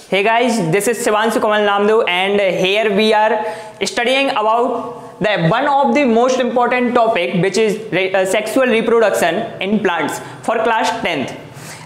Hey guys, this is Shivanshu Kamal Namdev and here we are studying about one of the most important topic which is sexual reproduction in plants for class 10th।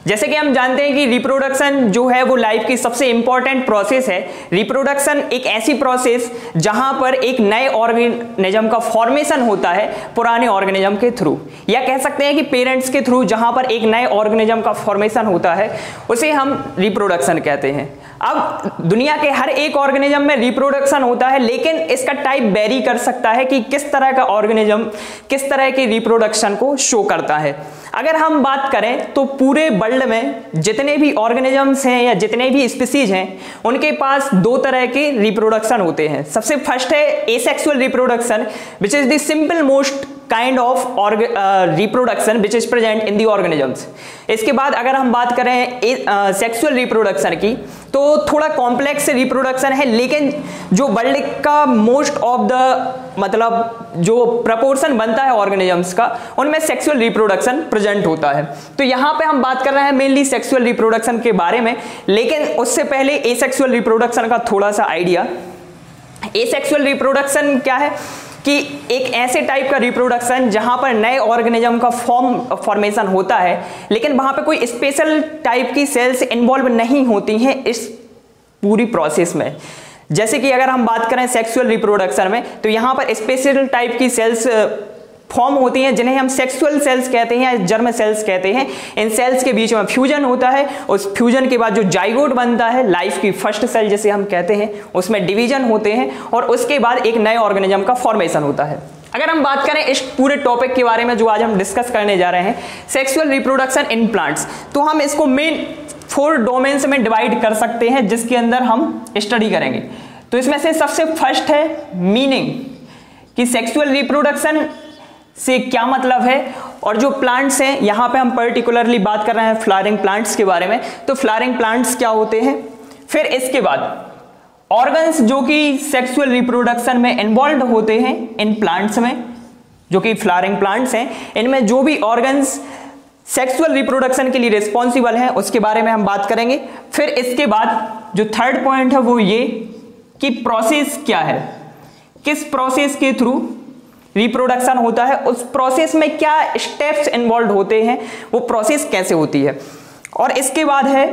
जैसे कि हम जानते हैं कि reproduction जो है वो life की सबसे इंपॉर्टेंट प्रोसेस है। रिप्रोडक्शन एक ऐसी प्रोसेस जहां पर एक नए ऑर्गेनिज्म का फॉर्मेशन होता है पुराने ऑर्गेनिज्म के थ्रू, या कह सकते हैं कि पेरेंट्स के थ्रू जहां पर एक नए ऑर्गेनिज्म का फॉर्मेशन होता है उसे हम रिप्रोडक्शन कहते हैं। अब दुनिया के हर एक ऑर्गेनिज्म में रिप्रोडक्शन होता है, लेकिन इसका टाइप वेरी कर सकता है कि किस तरह का ऑर्गेनिज्म किस तरह की रिप्रोडक्शन को शो करता है। अगर हम बात करें तो पूरे वर्ल्ड में जितने भी ऑर्गेनिजम्स हैं या जितने भी स्पीसीज हैं उनके पास दो तरह के रिप्रोडक्शन होते हैं। सबसे फर्स्ट है asexual reproduction which is the simple most kind of reproduction which is present in the organisms. इसके बाद अगर हम बात करें सेक्सुअल रिप्रोडक्शन की तो थोड़ा कॉम्प्लेक्स रिप्रोडक्शन है, लेकिन जो वर्ल्ड का मोस्ट ऑफ द मतलब जो प्रपोर्शन बनता है ऑर्गेनिजम्स का उनमें सेक्सुअल रिप्रोडक्शन प्रेजेंट होता है। तो यहाँ पे हम बात कर रहे हैं मेनली सेक्सुअल रिप्रोडक्शन के बारे में, लेकिन उससे पहले एसेक्सुअल रिप्रोडक्शन का थोड़ा सा आइडिया। एसेक्सुअल रिप्रोडक्शन क्या है कि एक ऐसे टाइप का रिप्रोडक्शन जहां पर नए ऑर्गेनिज्म का फॉर्मेशन होता है, लेकिन वहां पे कोई स्पेशल टाइप की सेल्स इन्वॉल्व नहीं होती हैं इस पूरी प्रोसेस में। जैसे कि अगर हम बात करें सेक्सुअल रिप्रोडक्शन में तो यहां पर स्पेशल टाइप की सेल्स फॉर्म होती हैं जिन्हें हम सेक्सुअल सेल्स कहते हैं या जर्म सेल्स कहते हैं। इन सेल्स के बीच में फ्यूजन होता है, उस फ्यूजन के बाद जो जाइगोट बनता है, लाइफ की फर्स्ट सेल जिसे हम कहते हैं, उसमें डिवीजन होते हैं और उसके बाद एक नए ऑर्गेनिज्म का फॉर्मेशन होता है। अगर हम बात करें इस पूरे टॉपिक के बारे में जो आज हम डिस्कस करने जा रहे हैं सेक्सुअल रिप्रोडक्शन इन प्लांट्स, तो हम इसको मेन 4 डोमेन्स में डिवाइड कर सकते हैं जिसके अंदर हम स्टडी करेंगे। तो इसमें से सबसे फर्स्ट है मीनिंग कि सेक्सुअल रिप्रोडक्शन से क्या मतलब है, और जो प्लांट्स हैं यहां पे हम पर्टिकुलरली बात कर रहे हैं फ्लावरिंग प्लांट्स के बारे में, तो फ्लावरिंग प्लांट्स क्या होते हैं। फिर इसके बाद ऑर्गन्स जो कि सेक्सुअल रिप्रोडक्शन में इन्वॉल्व होते हैं इन प्लांट्स में, जो कि फ्लावरिंग प्लांट्स हैं, इनमें जो भी ऑर्गन्स सेक्सुअल रिप्रोडक्शन के लिए रिस्पॉन्सिबल हैं उसके बारे में हम बात करेंगे। फिर इसके बाद जो थर्ड पॉइंट है वो ये कि प्रोसेस क्या है, किस प्रोसेस के थ्रू रिप्रोडक्शन होता है, उस प्रोसेस में क्या स्टेप्स इन्वॉल्व होते हैं, वो प्रोसेस कैसे होती है। और इसके बाद है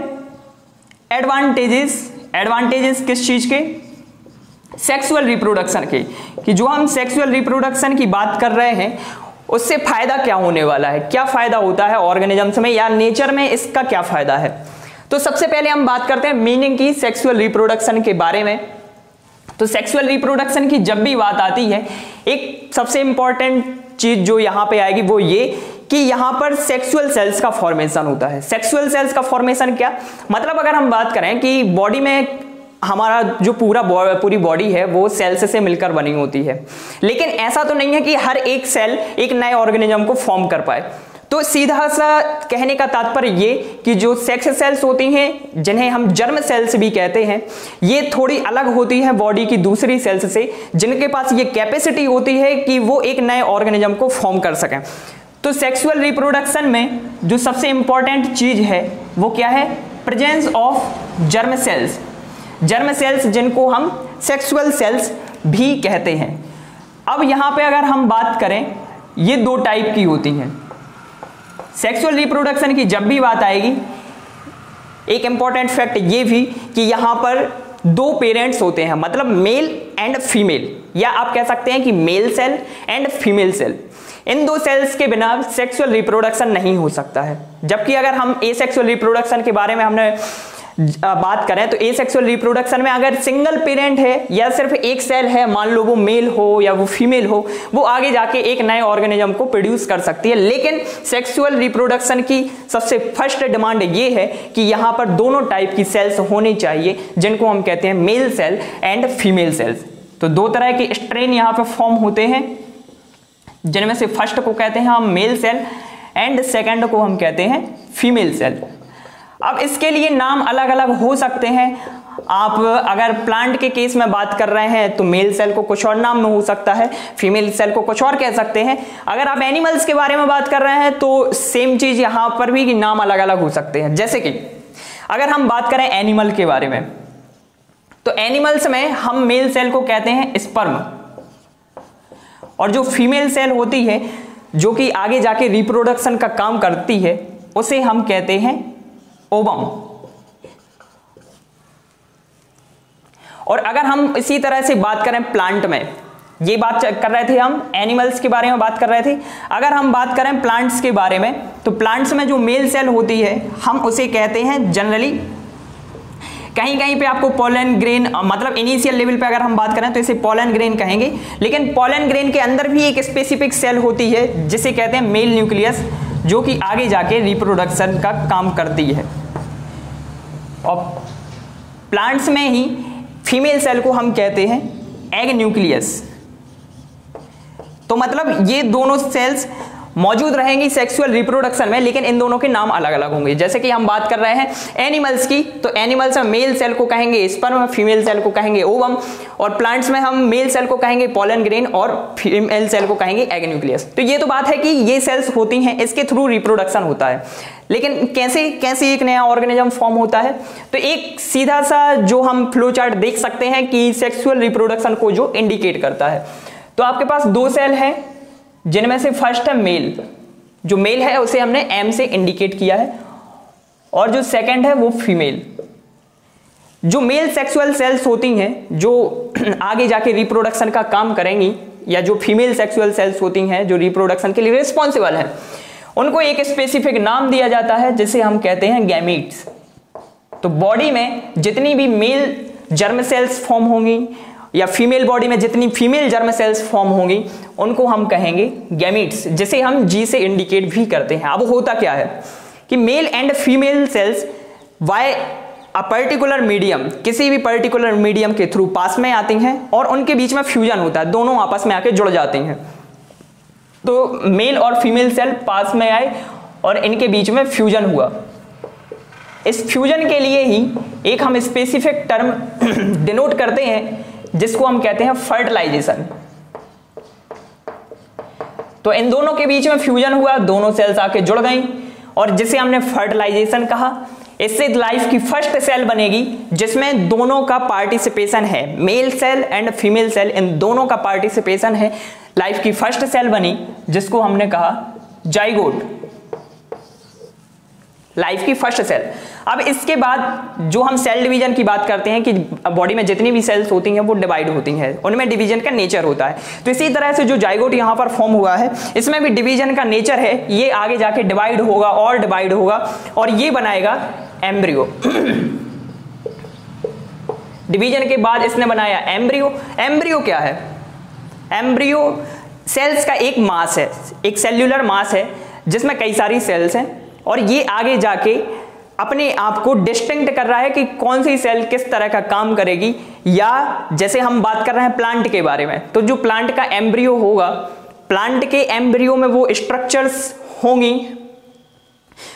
एडवांटेजेस। एडवांटेजेस किस चीज के, सेक्सुअल रिप्रोडक्शन के, कि जो हम सेक्सुअल रिप्रोडक्शन की बात कर रहे हैं उससे फायदा क्या होने वाला है, क्या फायदा होता है ऑर्गेनिजम्स में या नेचर में, इसका क्या फायदा है। तो सबसे पहले हम बात करते हैं मीनिंग की सेक्सुअल रिप्रोडक्शन के बारे में। तो सेक्सुअल रिप्रोडक्शन की जब भी बात आती है एक सबसे इंपॉर्टेंट चीज जो यहां पे आएगी वो ये कि यहां पर सेक्सुअल सेल्स का फॉर्मेशन होता है। सेक्सुअल सेल्स का फॉर्मेशन क्या मतलब, अगर हम बात करें कि बॉडी में हमारा जो पूरी बॉडी है वो सेल्स से मिलकर बनी होती है, लेकिन ऐसा तो नहीं है कि हर एक सेल एक नए ऑर्गेनिज्म को फॉर्म कर पाए। तो सीधा सा कहने का तात्पर्य ये कि जो सेक्स सेल्स होती हैं जिन्हें हम जर्म सेल्स भी कहते हैं, ये थोड़ी अलग होती हैं बॉडी की दूसरी सेल्स से, जिनके पास ये कैपेसिटी होती है कि वो एक नए ऑर्गेनिज्म को फॉर्म कर सकें। तो सेक्सुअल रिप्रोडक्शन में जो सबसे इंपॉर्टेंट चीज है वो क्या है, presence of germ cells. Germ cells जिनको हम सेक्सुअल सेल्स भी कहते हैं। अब यहां पे अगर हम बात करें ये 2 टाइप की होती हैं। सेक्सुअल रिप्रोडक्शन की जब भी बात आएगी एक इंपॉर्टेंट फैक्ट ये भी कि यहां पर 2 पेरेंट्स होते हैं, मतलब मेल एंड फीमेल, या आप कह सकते हैं कि male cell and female cell. इन 2 सेल्स के बिना सेक्सुअल रिप्रोडक्शन नहीं हो सकता है। जबकि अगर हम एसेक्सुअल रिप्रोडक्शन के बारे में हमने बात करें तो एसेक्सुअल रिप्रोडक्शन में अगर सिंगल पेरेंट है या सिर्फ एक सेल है, मान लो वो मेल हो या वो फीमेल हो, वो आगे जाके एक नए ऑर्गेनिज्म को प्रोड्यूस कर सकती है। लेकिन सेक्सुअल रिप्रोडक्शन की सबसे फर्स्ट डिमांड ये है कि यहां पर दोनों टाइप की सेल्स होनी चाहिए जिनको हम कहते हैं male cell and female cells. तो 2 तरह के स्ट्रेन यहां पर फॉर्म होते हैं, जिनमें से फर्स्ट को कहते हैं हम मेल सेल एंड सेकेंड को हम कहते हैं फीमेल सेल। अब इसके लिए नाम अलग अलग हो सकते हैं। आप अगर प्लांट के केस में बात कर रहे हैं तो मेल सेल को कुछ और नाम में हो सकता है, फीमेल सेल को कुछ और कह सकते हैं। अगर आप एनिमल्स के बारे में बात कर रहे हैं तो सेम चीज यहां पर भी नाम अलग अलग हो सकते हैं। जैसे कि अगर हम बात करें एनिमल के बारे में, तो एनिमल्स में हम मेल सेल को कहते हैं स्पर्म, और जो फीमेल सेल होती है जो कि आगे जाके रिप्रोडक्शन का काम करती है उसे हम कहते हैं ओवम। और अगर हम इसी तरह से बात करें प्लांट में, ये बात कर रहे थे हम एनिमल्स के बारे में बात कर रहे थे, अगर हम बात करें प्लांट्स के बारे में, तो प्लांट्स में जो मेल सेल होती है हम उसे कहते हैं जनरली, कहीं कहीं पे आपको पोलन ग्रेन, मतलब इनिशियल लेवल पे अगर हम बात करें तो इसे पोलन ग्रेन कहेंगे, लेकिन पोलन ग्रेन के अंदर भी एक स्पेसिफिक सेल होती है जिसे कहते हैं मेल न्यूक्लियस, जो कि आगे जाके रिप्रोडक्शन का काम करती है। और प्लांट्स में ही फीमेल सेल को हम कहते हैं एग न्यूक्लियस। तो मतलब ये दोनों सेल्स मौजूद रहेंगी सेक्सुअल रिप्रोडक्शन में, लेकिन इन दोनों के नाम अलग अलग होंगे। जैसे कि हम बात कर रहे हैं एनिमल्स की, तो एनिमल्स में मेल सेल को कहेंगे स्पर्म, फीमेल सेल को कहेंगे ओवम, और प्लांट्स में हम मेल सेल को कहेंगे पोलन ग्रेन और फीमेल सेल को कहेंगे एग न्यूक्लियस। तो ये तो बात है कि ये सेल्स होती हैं, इसके थ्रू रिप्रोडक्शन होता है। लेकिन कैसे कैसे एक नया ऑर्गेनिज्म फॉर्म होता है, तो एक सीधा सा जो हम फ्लो चार्ट देख सकते हैं कि सेक्सुअल रिप्रोडक्शन को जो इंडिकेट करता है। तो आपके पास दो सेल हैं जिनमें से फर्स्ट है मेल, जो मेल है उसे हमने एम से इंडिकेट किया है, और जो सेकंड है वो फीमेल। जो मेल सेक्सुअल सेल्स होती हैं जो आगे जाके रिप्रोडक्शन का काम करेंगी, या जो फीमेल सेक्सुअल सेल्स होती हैं जो रिप्रोडक्शन के लिए रिस्पॉन्सिबल हैं, उनको एक स्पेसिफिक नाम दिया जाता है जिसे हम कहते हैं गैमीट्स। तो बॉडी में जितनी भी मेल जर्म सेल्स फॉर्म होंगी या फीमेल बॉडी में जितनी फीमेल जर्म सेल्स फॉर्म होंगी उनको हम कहेंगे गैमीट्स, जिसे हम जी से इंडिकेट भी करते हैं। अब होता क्या है कि male and female cells by a particular medium, किसी भी पर्टिकुलर मीडियम के थ्रू पास में आती हैं और उनके बीच में फ्यूजन होता है, दोनों आपस में आके जुड़ जाती हैं। तो मेल और फीमेल सेल पास में आए और इनके बीच में फ्यूजन हुआ। इस फ्यूजन के लिए ही एक हम स्पेसिफिक टर्म डिनोट करते हैं जिसको हम कहते हैं फर्टिलाइजेशन। तो इन दोनों के बीच में फ्यूजन हुआ, दोनों सेल्स आके जुड़ गई और जिसे हमने फर्टिलाइजेशन कहा। इससे लाइफ की फर्स्ट सेल बनेगी जिसमें दोनों का पार्टिसिपेशन है, male cell and female cell, इन दोनों का पार्टिसिपेशन है। लाइफ की फर्स्ट सेल बनी जिसको हमने कहा जाइगोट, लाइफ की फर्स्ट सेल। अब इसके बाद जो हम सेल डिवीजन की बात करते हैं कि बॉडी में जितनी भी सेल्स होती हैं वो डिवाइड होती हैं, उनमें डिवीजन का नेचर होता है। तो इसी तरह से जो जाइगोट यहाँ पर फॉर्म हुआ है इसमें भी डिवीजन का नेचर है, ये आगे जाके डिवाइड होगा और डिवाइड होगा और ये बनाएगा एम्ब्रियो। डिवीजन के बाद इसने बनाया एम्ब्रियो। एम्ब्रियो क्या है? एम्ब्रियो सेल्स का एक मास है, एक सेल्यूलर मास है जिसमें कई सारी सेल्स हैं और ये आगे जाके अपने आप को डिस्टिंक्ट कर रहा है कि कौन सी सेल किस तरह का काम करेगी। या जैसे हम बात कर रहे हैं प्लांट के बारे में, तो जो प्लांट का एम्ब्रियो होगा, प्लांट के एम्ब्रियो में वो स्ट्रक्चर्स होंगी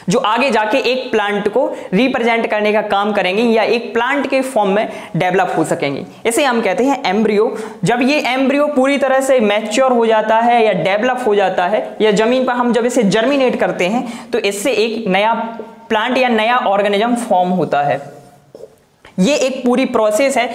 जो आगे जाके एक प्लांट को रिप्रेजेंट करने का काम करेंगी या एक प्लांट के फॉर्म में डेवलप हो सकेंगी। इसे हम कहते हैं एम्ब्रियो। जब ये एम्ब्रियो पूरी तरह से मैच्योर हो जाता है या डेवलप हो जाता है या जमीन पर हम जब इसे जर्मिनेट करते हैं तो इससे एक नया प्लांट या नया ऑर्गेनिज्म फॉर्म होता है। ये एक पूरी प्रोसेस है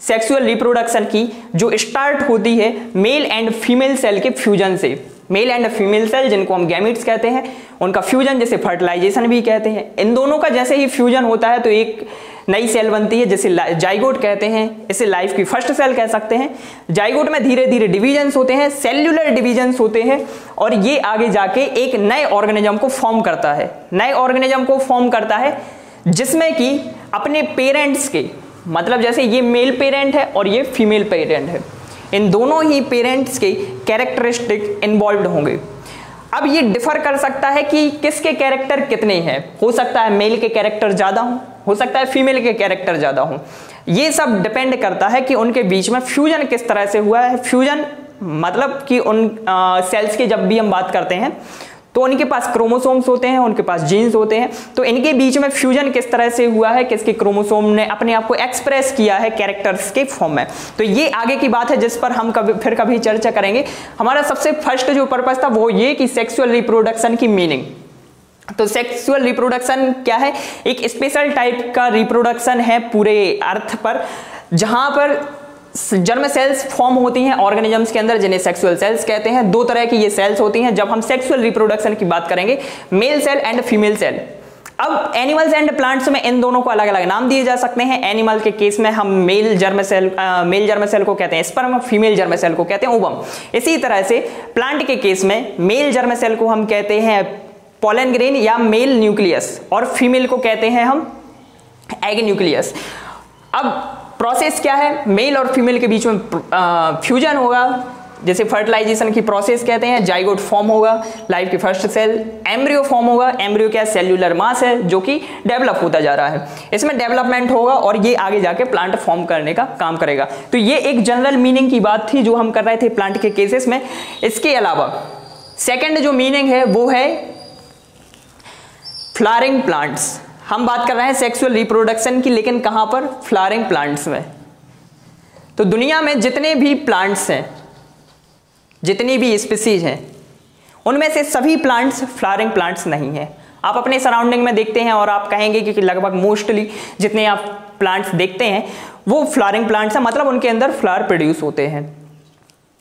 सेक्सुअल रिप्रोडक्शन की जो स्टार्ट होती है मेल एंड फीमेल सेल के फ्यूजन से। मेल एंड फीमेल सेल जिनको हम गैमीट्स कहते हैं, उनका फ्यूजन जिसे फर्टिलाइजेशन भी कहते हैं। इन दोनों का जैसे ही फ्यूजन होता है तो एक नई सेल बनती है जिसे जाइगोट कहते हैं। इसे लाइफ की फर्स्ट सेल कह सकते हैं। जाइगोट में धीरे धीरे डिवीजन्स होते हैं, सेल्यूलर डिवीजन्स होते हैं और ये आगे जाके एक नए ऑर्गेनिज्म को फॉर्म करता है। नए ऑर्गेनिज्म को फॉर्म करता है जिसमें कि अपने पेरेंट्स के, मतलब जैसे ये मेल पेरेंट है और ये फीमेल पेरेंट है, इन दोनों ही पेरेंट्स के कैरेक्टरिस्टिक इन्वॉल्व होंगे। अब ये डिफर कर सकता है कि किसके कैरेक्टर कितने हैं। हो सकता है मेल के कैरेक्टर ज्यादा हो सकता है फीमेल के कैरेक्टर ज्यादा हो। ये सब डिपेंड करता है कि उनके बीच में फ्यूजन किस तरह से हुआ है। फ्यूजन मतलब कि उन सेल्स की जब भी हम बात करते हैं तो उनके पास क्रोमोसोम्स होते हैं, उनके पास जीन्स होते हैं, तो इनके बीच में फ्यूजन किस तरह से हुआ है, किसके क्रोमोसोम ने अपने आप को एक्सप्रेस किया है कैरेक्टर्स के फॉर्म में, तो ये आगे की बात है जिस पर हम कभी चर्चा करेंगे। हमारा सबसे फर्स्ट जो पर्पस था वो ये कि सेक्सुअल रिप्रोडक्शन की मीनिंग। तो सेक्सुअल रिप्रोडक्शन क्या है? एक स्पेशल टाइप का रिप्रोडक्शन है पूरे अर्थ पर, जहां पर जर्म सेल्स फॉर्म होती हैं ऑर्गेनिजम्स के अंदर, जिन्हें सेक्सुअल सेल्स कहते हैं। दो तरह की ये सेल्स होती हैं जब हम सेक्सुअल रिप्रोडक्शन की बात करेंगे, male cell and female cell. अब एनिमल्स एंड प्लांट्स में इन दोनों को अलग अलग नाम दिए जा सकते हैं। एनिमल के केस में हम मेल जर्म सेल को कहते हैं स्पर्म, फीमेल जर्म सेल को कहते हैं ओवम। इसी तरह से प्लांट के केस में मेल जर्म सेल को हम कहते हैं पोलन ग्रेन या मेल न्यूक्लियस, और फीमेल को कहते हैं हम एग न्यूक्लियस। अब प्रोसेस क्या है? मेल और फीमेल के बीच में फ्यूजन होगा, जैसे फर्टिलाइजेशन की प्रोसेस कहते हैं। जाइगोट फॉर्म होगा, लाइफ की फर्स्ट सेल। एम्ब्रियो फॉर्म होगा। एम्ब्रियो क्या? सेल्यूलर मास है जो कि डेवलप होता जा रहा है। इसमें डेवलपमेंट होगा और ये आगे जाके प्लांट फॉर्म करने का काम करेगा। तो ये एक जनरल मीनिंग की बात थी जो हम कर रहे थे प्लांट के केसेस में। इसके अलावा सेकेंड जो मीनिंग है वो है फ्लावरिंग प्लांट्स। हम बात कर रहे हैं सेक्सुअल रिप्रोडक्शन की, लेकिन कहां पर? फ्लावरिंग प्लांट्स में। तो दुनिया में जितने भी प्लांट्स हैं, जितनी भी स्पीसीज हैं, उनमें से सभी प्लांट्स फ्लावरिंग प्लांट्स नहीं हैं। आप अपने सराउंडिंग में देखते हैं और आप कहेंगे कि लगभग मोस्टली जितने आप प्लांट्स देखते हैं वो फ्लावरिंग प्लांट्स हैं, मतलब उनके अंदर फ्लावर प्रोड्यूस होते हैं।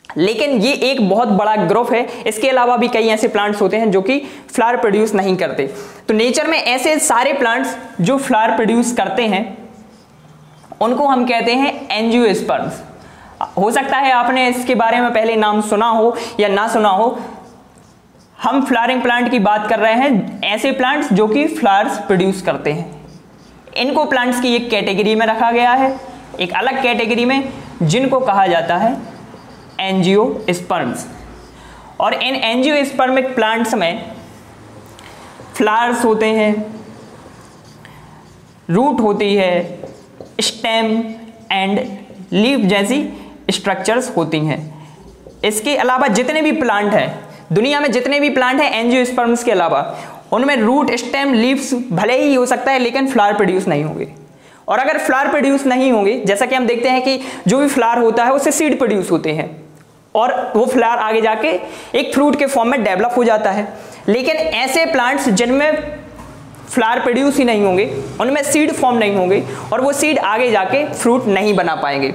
लेकिन ये एक बहुत बड़ा ग्रुप है। इसके अलावा भी कई ऐसे प्लांट्स होते हैं जो कि फ्लावर प्रोड्यूस नहीं करते। तो नेचर में ऐसे सारे प्लांट्स जो फ्लावर प्रोड्यूस करते हैं उनको हम कहते हैं एंजियोस्पर्म्स। हो सकता है आपने इसके बारे में पहले नाम सुना हो या ना सुना हो। हम फ्लावरिंग प्लांट की बात कर रहे हैं, ऐसे प्लांट्स जो कि फ्लावर्स प्रोड्यूस करते हैं। इनको प्लांट्स की एक कैटेगरी में रखा गया है, एक अलग कैटेगरी में, जिनको कहा जाता है एंजियोस्पर्म्स। और इन एंजियोस्पर्मिक प्लांट्स में फ्लावर्स होते हैं, रूट होती है, स्टेम एंड लीफ जैसी स्ट्रक्चर्स होती हैं। इसके अलावा जितने भी प्लांट हैं दुनिया में, जितने भी प्लांट हैं एंजियोस्पर्म्स के अलावा, उनमें रूट, स्टेम, लीव्स भले ही हो सकता है लेकिन फ्लावर प्रोड्यूस नहीं होंगे। और अगर फ्लावर प्रोड्यूस नहीं होंगे, जैसा कि हम देखते हैं कि जो भी फ्लावर होता है उससे सीड प्रोड्यूस होते हैं और वो फ्लावर आगे जाके एक फ्रूट के फॉर्म में डेवलप हो जाता है। लेकिन ऐसे प्लांट्स जिनमें फ्लावर प्रोड्यूस ही नहीं होंगे, उनमें सीड फॉर्म नहीं होंगे और वो सीड आगे जाके फ्रूट नहीं बना पाएंगे।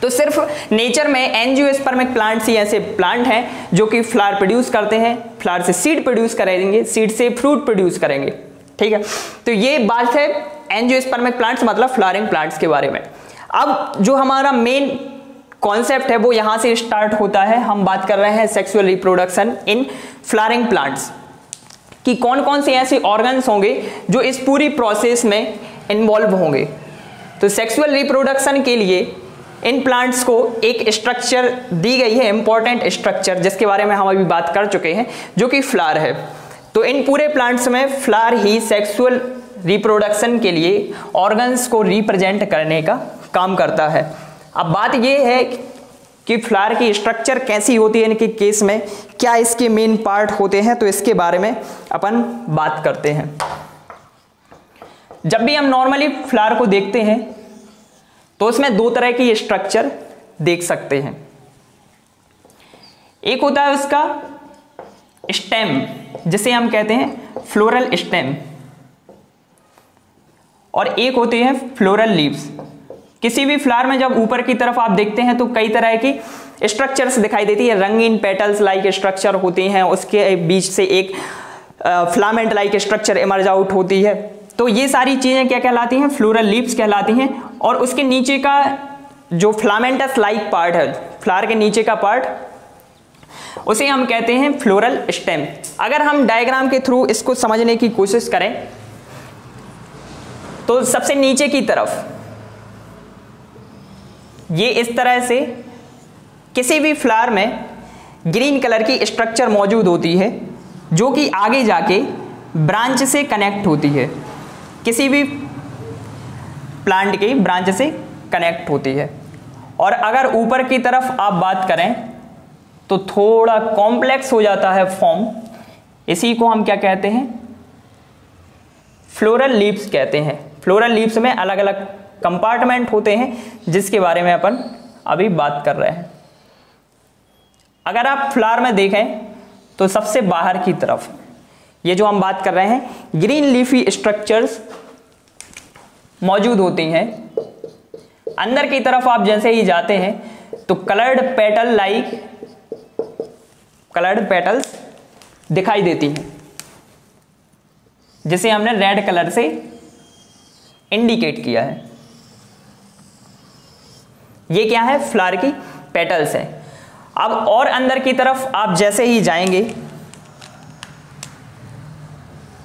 तो सिर्फ नेचर में एंजियोस्पर्मिक प्लांट्स ही ऐसे प्लांट हैं जो कि फ्लावर प्रोड्यूस करते हैं, फ्लावर से सीड प्रोड्यूस करेंगे, सीड से फ्रूट प्रोड्यूस करेंगे। ठीक है, तो ये बात है एंजियोस्पर्मिक प्लांट्स मतलब फ्लावरिंग प्लांट्स के बारे में। अब जो हमारा मेन कॉन्सेप्ट है वो यहां से स्टार्ट होता है। हम बात कर रहे हैं sexual reproduction in flowering plants कि कौन कौन से ऐसे ऑर्गन्स होंगे जो इस पूरी प्रोसेस में इन्वॉल्व होंगे। तो सेक्सुअल रिप्रोडक्शन के लिए इन प्लांट्स को एक स्ट्रक्चर दी गई है, इंपॉर्टेंट स्ट्रक्चर, जिसके बारे में हम अभी बात कर चुके हैं, जो कि फ्लावर है। तो इन पूरे प्लांट्स में फ्लावर ही सेक्सुअल रिप्रोडक्शन के लिए ऑर्गन्स को रिप्रेजेंट करने का काम करता है। अब बात यह है कि फ्लावर की स्ट्रक्चर कैसी होती है इनके केस में, क्या इसके मेन पार्ट होते हैं, तो इसके बारे में अपन बात करते हैं। जब भी हम नॉर्मली फ्लावर को देखते हैं तो उसमें दो तरह की स्ट्रक्चर देख सकते हैं। एक होता है उसका स्टेम, जिसे हम कहते हैं फ्लोरल स्टेम, और एक होती है फ्लोरल लीव्स। किसी भी फ्लावर में जब ऊपर की तरफ आप देखते हैं तो कई तरह की स्ट्रक्चर्स दिखाई देती है, रंगीन पेटल्स लाइक स्ट्रक्चर होती हैं, उसके बीच से एक filament like structure emerge out होती है। तो ये सारी चीजें क्या कहलाती हैं? फ्लोरल लीव्स कहलाती हैं। और उसके नीचे का जो फिलामेंटस लाइक पार्ट है, फ्लावर के नीचे का पार्ट, उसे हम कहते हैं फ्लोरल स्टेम। अगर हम डायग्राम के थ्रू इसको समझने की कोशिश करें तो सबसे नीचे की तरफ ये इस तरह से किसी भी फ्लावर में ग्रीन कलर की स्ट्रक्चर मौजूद होती है जो कि आगे जाके ब्रांच से कनेक्ट होती है, किसी भी प्लांट के ब्रांच से कनेक्ट होती है। और अगर ऊपर की तरफ आप बात करें तो थोड़ा कॉम्प्लेक्स हो जाता है फॉर्म, इसी को हम क्या कहते हैं? फ्लोरल लीव्स कहते हैं। फ्लोरल लीव्स में अलग अलग कंपार्टमेंट होते हैं जिसके बारे में अपन अभी बात कर रहे हैं। अगर आप फ्लावर में देखें तो सबसे बाहर की तरफ ये जो हम बात कर रहे हैं ग्रीन लीफी स्ट्रक्चर्स मौजूद होती हैं। अंदर की तरफ आप जैसे ही जाते हैं तो कलर्ड पेटल्स दिखाई देती हैं, जिसे हमने रेड कलर से इंडिकेट किया है। ये क्या है? फ्लावर की पेटल्स है। अब और अंदर की तरफ आप जैसे ही जाएंगे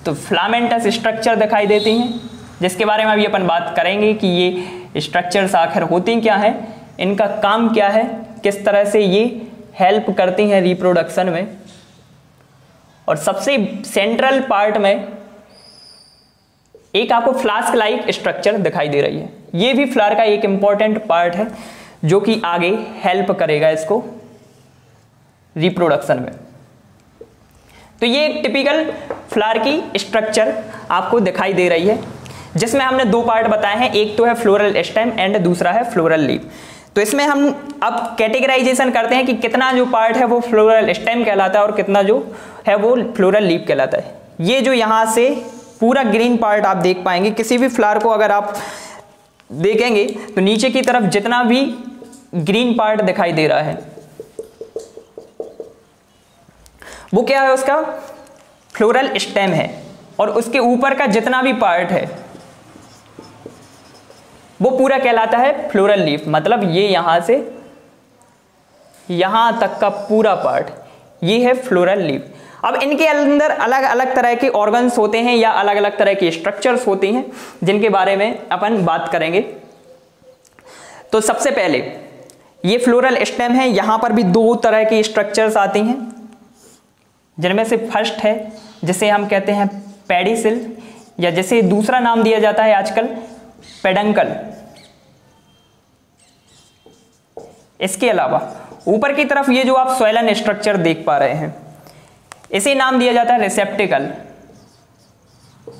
तो फिलामेंटस स्ट्रक्चर दिखाई देती हैं, जिसके बारे में अभी अपन बात करेंगे कि ये स्ट्रक्चर्स आखिर होती क्या है, इनका काम क्या है, किस तरह से ये हेल्प करती हैं रिप्रोडक्शन में। और सबसे सेंट्रल पार्ट में एक आपको फ्लास्क लाइक स्ट्रक्चर दिखाई दे रही है। ये भी फ्लावर का एक इंपॉर्टेंट पार्ट है जो कि आगे हेल्प करेगा इसको रिप्रोडक्शन में। तो ये एक टिपिकल फ्लावर की स्ट्रक्चर आपको दिखाई दे रही है, जिसमें हमने दो पार्ट बताए हैं, एक तो है फ्लोरल स्टेम एंड दूसरा है फ्लोरल लीफ। तो इसमें हम अब कैटेगराइजेशन करते हैं कि कितना जो पार्ट है वो फ्लोरल स्टेम कहलाता है और कितना जो है वो फ्लोरल लीफ कहलाता है। ये जो यहाँ से पूरा ग्रीन पार्ट आप देख पाएंगे, किसी भी फ्लावर को अगर आप देखेंगे तो नीचे की तरफ जितना भी ग्रीन पार्ट दिखाई दे रहा है वो क्या है? उसका फ्लोरल स्टेम है। और उसके ऊपर का जितना भी पार्ट है वो पूरा कहलाता है फ्लोरल लीफ। मतलब ये यहां से यहां तक का पूरा पार्ट ये है फ्लोरल लीफ। अब इनके अंदर अलग अलग तरह के ऑर्गन्स होते हैं या अलग अलग तरह की स्ट्रक्चर्स होती हैं, जिनके बारे में अपन बात करेंगे। तो सबसे पहले ये फ्लोरल स्टेम है, यहां पर भी दो तरह की स्ट्रक्चर्स आती हैं, जिनमें से फर्स्ट है जिसे हम कहते हैं पेडिसिल, या जिसे दूसरा नाम दिया जाता है आजकल पेडंकल। इसके अलावा ऊपर की तरफ ये जो आप स्वेलन स्ट्रक्चर देख पा रहे हैं इसे नाम दिया जाता है रिसेप्टिकल।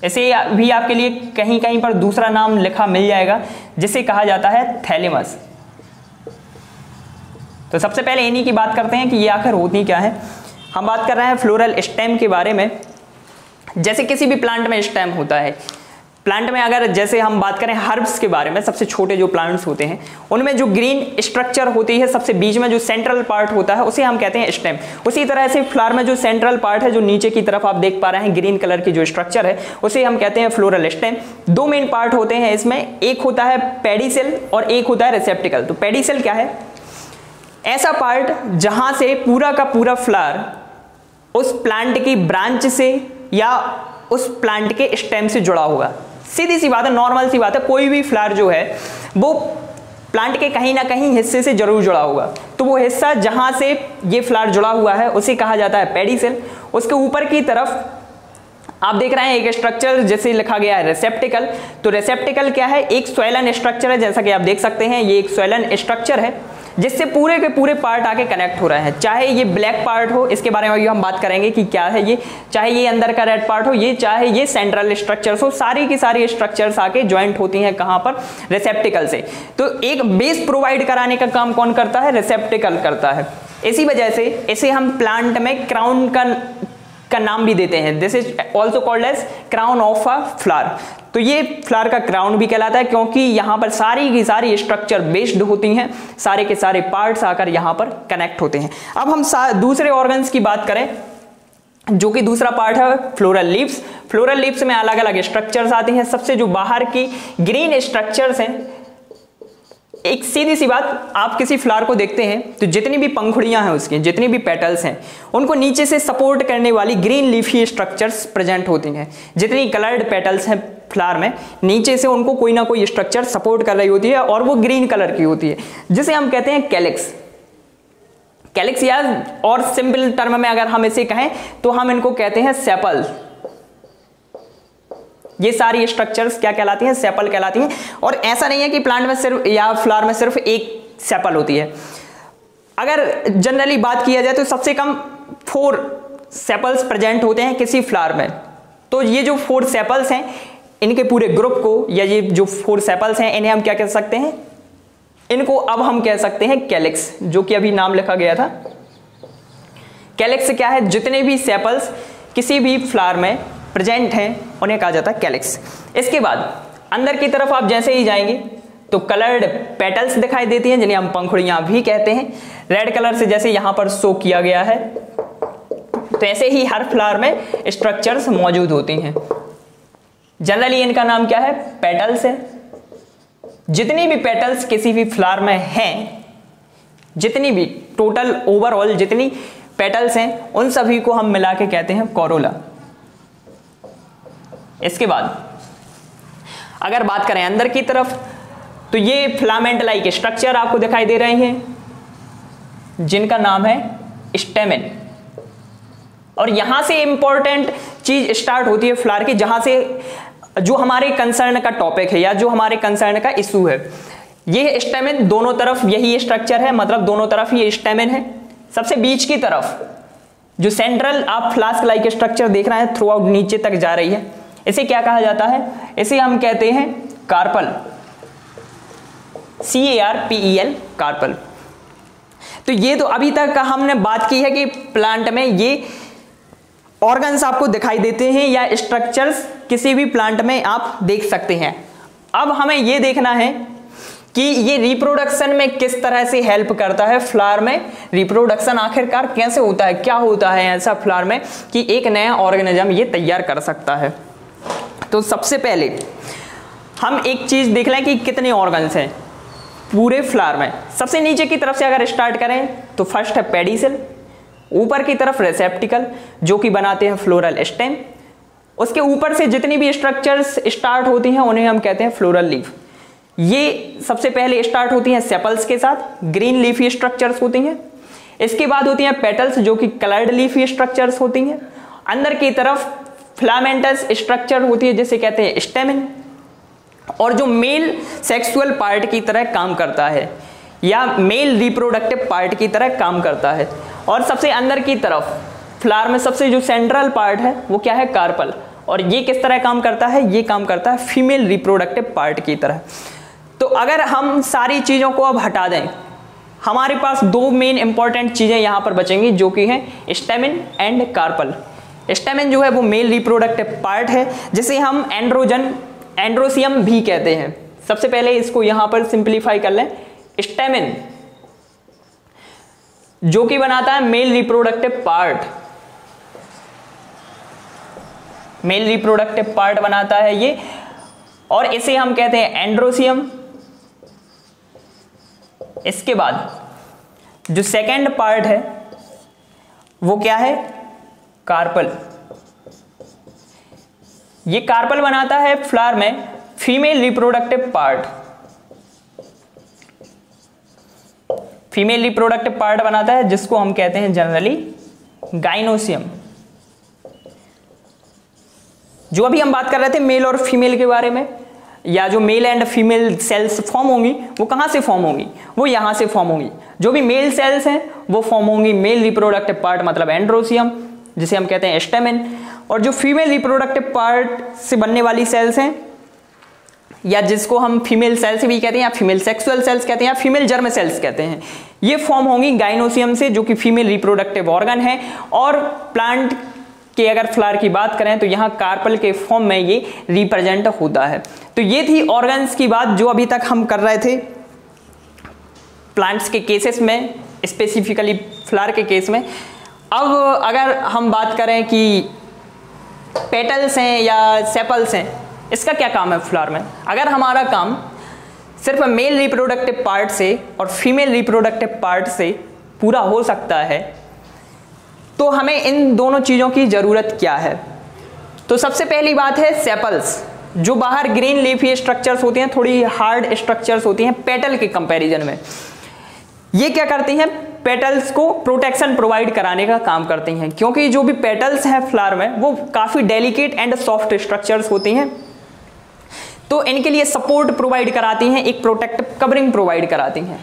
इसे भी आपके लिए कहीं कहीं पर दूसरा नाम लिखा मिल जाएगा, जिसे कहा जाता है थैलेमस। तो सबसे पहले इन्हीं की बात करते हैं कि ये आखिर होती क्या है। हम बात कर रहे हैं फ्लोरल स्टेम के बारे में। जैसे किसी भी प्लांट में स्टेम होता है, प्लांट में अगर जैसे हम बात करें हर्ब्स के बारे में, सबसे छोटे जो प्लांट्स होते हैं उनमें जो ग्रीन स्ट्रक्चर होती है, सबसे बीच में जो सेंट्रल पार्ट होता है उसे हम कहते हैं स्टेम। उसी तरह से फ्लावर में जो सेंट्रल पार्ट है, जो नीचे की तरफ आप देख पा रहे हैं ग्रीन कलर की जो स्ट्रक्चर है, उसे हम कहते हैं फ्लोरल स्टेम। दो मेन पार्ट होते हैं इसमें, एक होता है पेडिसिल और एक होता है रिसेप्टिकल। तो पेडिसिल क्या है? ऐसा पार्ट जहां से पूरा का पूरा फ्लावर उस प्लांट की ब्रांच से या उस प्लांट के स्टेम से जुड़ा होगा। सीधी सी बात है, नॉर्मल सी बात है, कोई भी फ्लावर जो है वो प्लांट के कहीं ना कहीं हिस्से से जरूर जुड़ा होगा। तो वो हिस्सा जहां से ये फ्लावर जुड़ा हुआ है उसे कहा जाता है पेडिसिल। उसके ऊपर की तरफ आप देख रहे हैं एक स्ट्रक्चर जिसे लिखा गया है रिसेप्टिकल। तो रिसेप्टिकल क्या है? एक स्वेलन स्ट्रक्चर है, जैसा कि आप देख सकते हैं ये एक स्वेलन स्ट्रक्चर है जिससे पूरे के पूरे पार्ट आके कनेक्ट हो रहे हैं। चाहे ये ब्लैक पार्ट हो, इसके बारे में भी हम बात करेंगे कि क्या है ये, चाहे ये अंदर का रेड पार्ट हो, ये चाहे ये सेंट्रल स्ट्रक्चर्स हो, सारी की सारी स्ट्रक्चर्स आके ज्वाइंट होती हैं कहां पर? रिसेप्टिकल से। तो एक बेस प्रोवाइड कराने का काम कौन करता है? रिसेप्टिकल करता है। इसी वजह से इसे हम प्लांट में क्राउन का नाम भी देते हैं। This is also called as crown of a flower. तो ये फ्लावर का क्राउन भी कहलाता है, क्योंकि यहां पर सारी की सारी स्ट्रक्चर बेस्ड होती हैं, सारे के सारे पार्ट्स आकर यहां पर कनेक्ट होते हैं। अब हम दूसरे ऑर्गन्स की बात करें, जो कि दूसरा पार्ट है फ्लोरल लीव्स। फ्लोरल लीव्स में अलग अलग स्ट्रक्चर्स आती हैं। सबसे जो बाहर की ग्रीन स्ट्रक्चर्स हैं, एक सीधी सी बात, आप किसी फ्लावर को देखते हैं तो जितनी भी पंखुड़ियां हैं उसकी, जितनी भी पेटल्स हैं, उनको नीचे से सपोर्ट करने वाली ग्रीन लीफी स्ट्रक्चर्स प्रेजेंट होती हैं। जितनी कलर्ड पेटल्स हैं फ्लावर में, नीचे से उनको कोई ना कोई स्ट्रक्चर सपोर्ट कर रही होती है और वो ग्रीन कलर की होती है, जिसे हम कहते हैं कैलिक्स। कैलिक्स, या और सिंपल टर्म में अगर हम इसे कहें तो हम इनको कहते हैं सेपल। ये सारी स्ट्रक्चर्स क्या कहलाती हैं? सेपल कहलाती हैं। और ऐसा नहीं है कि प्लांट में सिर्फ या फ्लावर में सिर्फ एक सेपल होती है। अगर जनरली बात किया जाए तो सबसे कम 4 सेपल्स प्रेजेंट होते हैं किसी फ्लावर में। तो ये जो 4 सेपल्स हैं, इनके पूरे ग्रुप को, या ये जो 4 सेपल्स हैं, इन्हें हम क्या कह सकते हैं? इनको अब हम कह सकते हैं कैलिक्स, जो कि अभी नाम लिखा गया था। कैलिक्स क्या है? जितने भी सेपल्स किसी भी फ्लावर में प्रेजेंट हैं उन्हें कहा जाता है कैलिक्स। इसके बाद अंदर की तरफ आप जैसे ही जाएंगे तो कलर्ड पेटल्स दिखाई देती हैं जिन्हें हम पंखुड़ियां भी कहते हैं। रेड कलर से जैसे यहां पर शो किया गया है, तो ऐसे ही हर फ्लावर में स्ट्रक्चर्स मौजूद होती हैं। जनरली इनका नाम क्या है? पेटल्स है। जितनी भी पेटल्स किसी भी फ्लावर में हैं, जितनी भी टोटल ओवरऑल जितनी पेटल्स हैं, उन सभी को हम मिला के कहते हैं कोरोला। इसके बाद अगर बात करें अंदर की तरफ, तो ये फिलामेंट लाइक स्ट्रक्चर आपको दिखाई दे रहे हैं जिनका नाम है स्टेमेन। और यहां से इंपॉर्टेंट चीज स्टार्ट होती है फ्लावर की, जहां से जो हमारे कंसर्न का टॉपिक है या जो हमारे कंसर्न का इशू है, ये स्टेमेन दोनों तरफ यही स्ट्रक्चर है, मतलब दोनों तरफ ये स्टेमेन है। सबसे बीच की तरफ जो सेंट्रल आप फ्लास्क लाइक स्ट्रक्चर देख रहे हैं थ्रू आउट नीचे तक जा रही है, इसे क्या कहा जाता है? इसे हम कहते हैं कार्पल, CARPEL, कार्पल। तो ये तो अभी तक हमने बात की है कि प्लांट में ये ऑर्गन्स आपको दिखाई देते हैं या स्ट्रक्चर्स किसी भी प्लांट में आप देख सकते हैं। अब हमें ये देखना है कि ये रिप्रोडक्शन में किस तरह से हेल्प करता है। फ्लावर में रिप्रोडक्शन आखिरकार कैसे होता है, क्या होता है ऐसा फ्लावर में कि एक नया ऑर्गेनिज्म ये तैयार कर सकता है। तो सबसे पहले हम एक चीज देख लें कि कितने ऑर्गन्स हैं पूरे फ्लावर में। सबसे नीचे की तरफ से अगर स्टार्ट करें तो फर्स्ट है पेडिसल, ऊपर की तरफ रेसेप्टिकल जो कि बनाते हैं फ्लोरल स्टेम, उसके ऊपर से जितनी भी स्ट्रक्चर्स स्टार्ट होती हैं उन्हें हम कहते हैं फ्लोरल लीफ। ये सबसे पहले स्टार्ट होती हैं सेपल्स के साथ, ग्रीन लीफी स्ट्रक्चर्स होती हैं। इसके बाद होती हैं पेटल्स जो कि कलर्ड लीफी स्ट्रक्चर्स होती हैं। अंदर की तरफ फिलामेंटस स्ट्रक्चर होती है जिसे कहते हैं स्टेमिन, और जो मेल सेक्सुअल पार्ट की तरह काम करता है या मेल रिप्रोडक्टिव पार्ट की तरह काम करता है। और सबसे अंदर की तरफ फ्लावर में सबसे जो सेंट्रल पार्ट है वो क्या है? कार्पल। और ये किस तरह काम करता है? ये काम करता है फीमेल रिप्रोडक्टिव पार्ट की तरह। तो अगर हम सारी चीज़ों को अब हटा दें, हमारे पास दो मेन इंपॉर्टेंट चीज़ें यहाँ पर बचेंगी जो कि हैं स्टेमिन एंड कार्पल। स्टेमिन जो है वो मेल रिप्रोडक्टिव पार्ट है जिसे हम एंड्रोसियम भी कहते हैं। सबसे पहले इसको यहाँ पर सिंप्लीफाई कर लें। स्टेमिन जो कि बनाता है male reproductive part, male reproductive part बनाता है ये, और इसे हम कहते हैं एंड्रोसियम। इसके बाद जो सेकंड पार्ट है वो क्या है? कार्पल। ये कार्पल बनाता है फ्लावर में female reproductive part, female reproductive part बनाता है जिसको हम कहते हैं जनरली गाइनोसियम। जो अभी हम बात कर रहे थे मेल और फीमेल के बारे में, या जो mail and female cells form होंगी वो कहां से फॉर्म होंगी? वो यहां से फॉर्म होंगी। जो भी मेल सेल्स हैं वो फॉर्म होंगी मेल रिप्रोडक्टिव पार्ट मतलब एंड्रोसियम जिसे हम कहते हैं स्टेमिन, और जो फीमेल रिप्रोडक्टिव पार्ट से बनने वाली सेल्स हैं या जिसको हम फीमेल सेल्स भी कहते हैं या फीमेल सेक्सुअल सेल्स कहते हैं या फीमेल जर्म सेल्स कहते हैं, ये फॉर्म होंगी गाइनोसियम से जो कि फीमेल रिप्रोडक्टिव ऑर्गन है। और प्लांट के अगर फ्लावर की बात करें तो यहाँ कार्पल के फॉर्म में ये रिप्रेजेंट होता है। तो ये थी ऑर्गन्स की बात जो अभी तक हम कर रहे थे प्लांट्स के केसेस में, स्पेसिफिकली फ्लावर के केस में। अब अगर हम बात करें कि पेटल्स हैं या सेपल्स हैं, इसका क्या काम है फ्लावर में? अगर हमारा काम सिर्फ मेल रिप्रोडक्टिव पार्ट से और फीमेल रिप्रोडक्टिव पार्ट से पूरा हो सकता है तो हमें इन दोनों चीज़ों की ज़रूरत क्या है? तो सबसे पहली बात है सेपल्स, जो बाहर ग्रीन लीफी स्ट्रक्चर्स होती हैं, थोड़ी हार्ड स्ट्रक्चर्स होती हैं पेटल के कंपैरिजन में। ये क्या करती हैं? पेटल्स को प्रोटेक्शन प्रोवाइड कराने का काम करती हैं, क्योंकि जो भी पेटल्स हैं फ्लावर में वो काफ़ी डेलिकेट एंड सॉफ्ट स्ट्रक्चर्स होती हैं, तो इनके लिए सपोर्ट प्रोवाइड कराती हैं, एक प्रोटेक्टिव कवरिंग प्रोवाइड कराती हैं।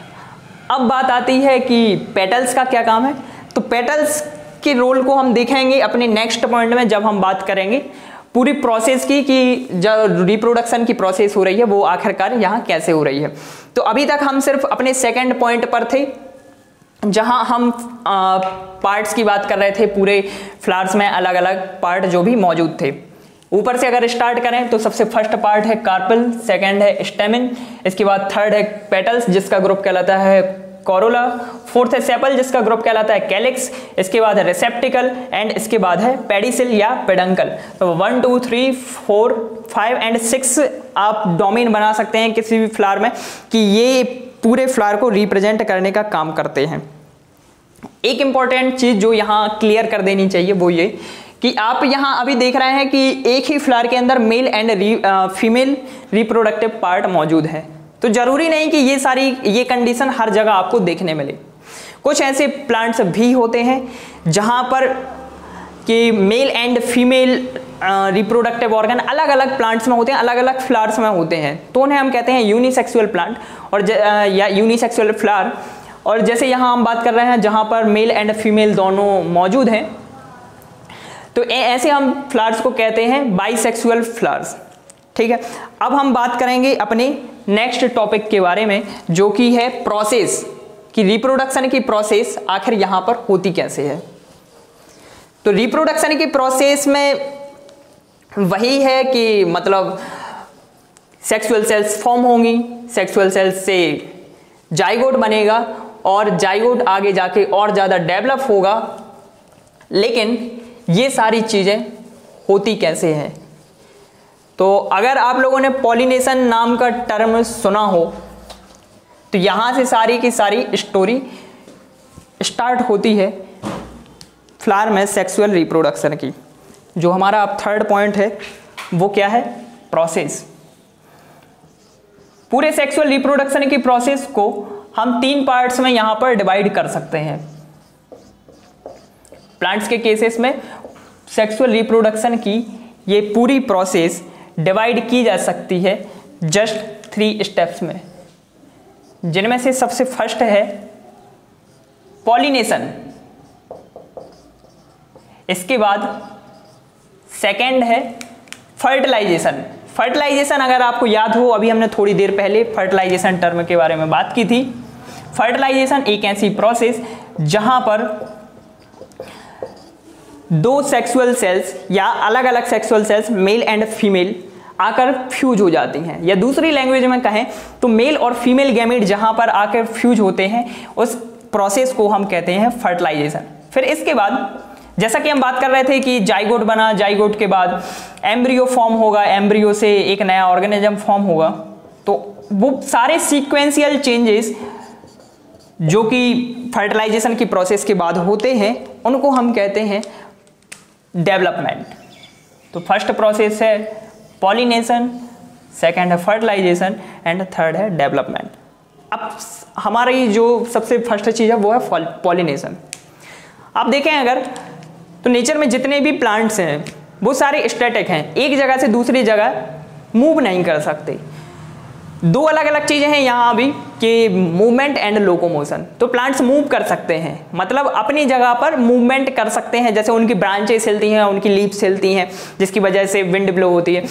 अब बात आती है कि पेटल्स का क्या काम है, तो पेटल्स के रोल को हम देखेंगे अपने नेक्स्ट पॉइंट में जब हम बात करेंगे पूरी प्रोसेस की कि जो रिप्रोडक्शन की प्रोसेस हो रही है वो आखिरकार यहाँ कैसे हो रही है। तो अभी तक हम सिर्फ अपने सेकंड पॉइंट पर थे जहां हम पार्ट्स की बात कर रहे थे, पूरे फ्लावर्स में अलग अलग पार्ट जो भी मौजूद थे। ऊपर से अगर स्टार्ट करें तो सबसे फर्स्ट पार्ट है कार्पल, सेकंड है स्टेमिन, इसके बाद थर्ड है पेटल्स जिसका ग्रुप कहलाता है कोरोला, फोर्थ है सेपल जिसका ग्रुप कहलाता है कैलिक्स, इसके बाद है रिसेप्टिकल एंड इसके बाद है पेडिसिल या पेडंकल। तो 1 2 3 4 5 एंड 6 आप डोमेन बना सकते हैं किसी भी फ्लावर में कि ये पूरे फ्लावर को रिप्रेजेंट करने का काम करते हैं। एक इंपॉर्टेंट चीज जो यहाँ क्लियर कर देनी चाहिए वो ये कि आप यहाँ अभी देख रहे हैं कि एक ही फ्लावर के अंदर mail and female reproductive part मौजूद है, तो जरूरी नहीं कि ये कंडीशन हर जगह आपको देखने मिले। कुछ ऐसे प्लांट्स भी होते हैं जहां पर कि male and female reproductive organ अलग अलग प्लांट्स में होते हैं, अलग अलग फ्लावर्स में होते हैं, तो उन्हें हम कहते हैं यूनिसेक्सुअल प्लांट और या यूनिसेक्सुअल फ्लावर। और जैसे यहाँ हम बात कर रहे हैं जहां पर मेल एंड फीमेल दोनों मौजूद हैं, तो ऐसे हम फ्लावर्स को कहते हैं बाइसेक्सुअल फ्लावर्स। ठीक है, अब हम बात करेंगे अपने नेक्स्ट टॉपिक के बारे में जो कि है प्रोसेस, कि रिप्रोडक्शन की प्रोसेस आखिर यहां पर होती कैसे है। तो रिप्रोडक्शन की प्रोसेस में वही है कि मतलब सेक्सुअल सेल्स फॉर्म होंगी, सेक्सुअल सेल्स से जाइगोट बनेगा और जाइगोट आगे जाके और ज्यादा डेवलप होगा। लेकिन ये सारी चीजें होती कैसे हैं, तो अगर आप लोगों ने पॉलिनेशन नाम का टर्म सुना हो तो यहां से सारी की सारी स्टोरी स्टार्ट होती है फ्लावर में सेक्सुअल रिप्रोडक्शन की। जो हमारा अब थर्ड पॉइंट है वो क्या है, प्रोसेस। पूरे सेक्सुअल रिप्रोडक्शन की प्रोसेस को हम 3 पार्ट्स में यहां पर डिवाइड कर सकते हैं। प्लांट्स के केसेस में सेक्सुअल रिप्रोडक्शन की ये पूरी प्रोसेस डिवाइड की जा सकती है जस्ट 3 स्टेप्स में, जिनमें से सबसे फर्स्ट है पॉलिनेशन, इसके बाद सेकंड है फर्टिलाइजेशन। फर्टिलाइजेशन अगर आपको याद हो, अभी हमने थोड़ी देर पहले फर्टिलाइजेशन टर्म के बारे में बात की थी। फर्टिलाइजेशन एक ऐसी प्रोसेस जहां पर 2 सेक्सुअल सेल्स या अलग अलग sexual cells male and female आकर फ्यूज हो जाती हैं, या दूसरी लैंग्वेज में कहें तो मेल और फीमेल गैमेट जहां पर आकर फ्यूज होते हैं उस प्रोसेस को हम कहते हैं फर्टिलाइजेशन। फिर इसके बाद जैसा कि हम बात कर रहे थे कि जाइगोट बना, जाइगोट के बाद एम्ब्रियो फॉर्म होगा, एम्ब्रियो से एक नया ऑर्गेनिज्म फॉर्म होगा, तो वो सारे सीक्वेंशियल चेंजेस जो कि फर्टिलाइजेशन की प्रोसेस के बाद होते हैं उनको हम कहते हैं डेवलपमेंट। तो फर्स्ट प्रोसेस है पॉलिनेशन, सेकंड है फर्टिलाइजेशन एंड थर्ड है डेवलपमेंट। अब हमारी जो सबसे फर्स्ट चीज है वो है पॉलिनेशन। आप देखें अगर तो नेचर में जितने भी प्लांट्स हैं वो सारे स्टैटिक हैं, एक जगह से दूसरी जगह मूव नहीं कर सकते। 2 अलग अलग चीजें हैं यहाँ अभी कि मूवमेंट एंड लोकोमोशन। तो प्लांट्स मूव कर सकते हैं, मतलब अपनी जगह पर मूवमेंट कर सकते हैं, जैसे उनकी ब्रांचेस हिलती हैं, उनकी लीव्स हिलती हैं जिसकी वजह से विंड ब्लो होती है।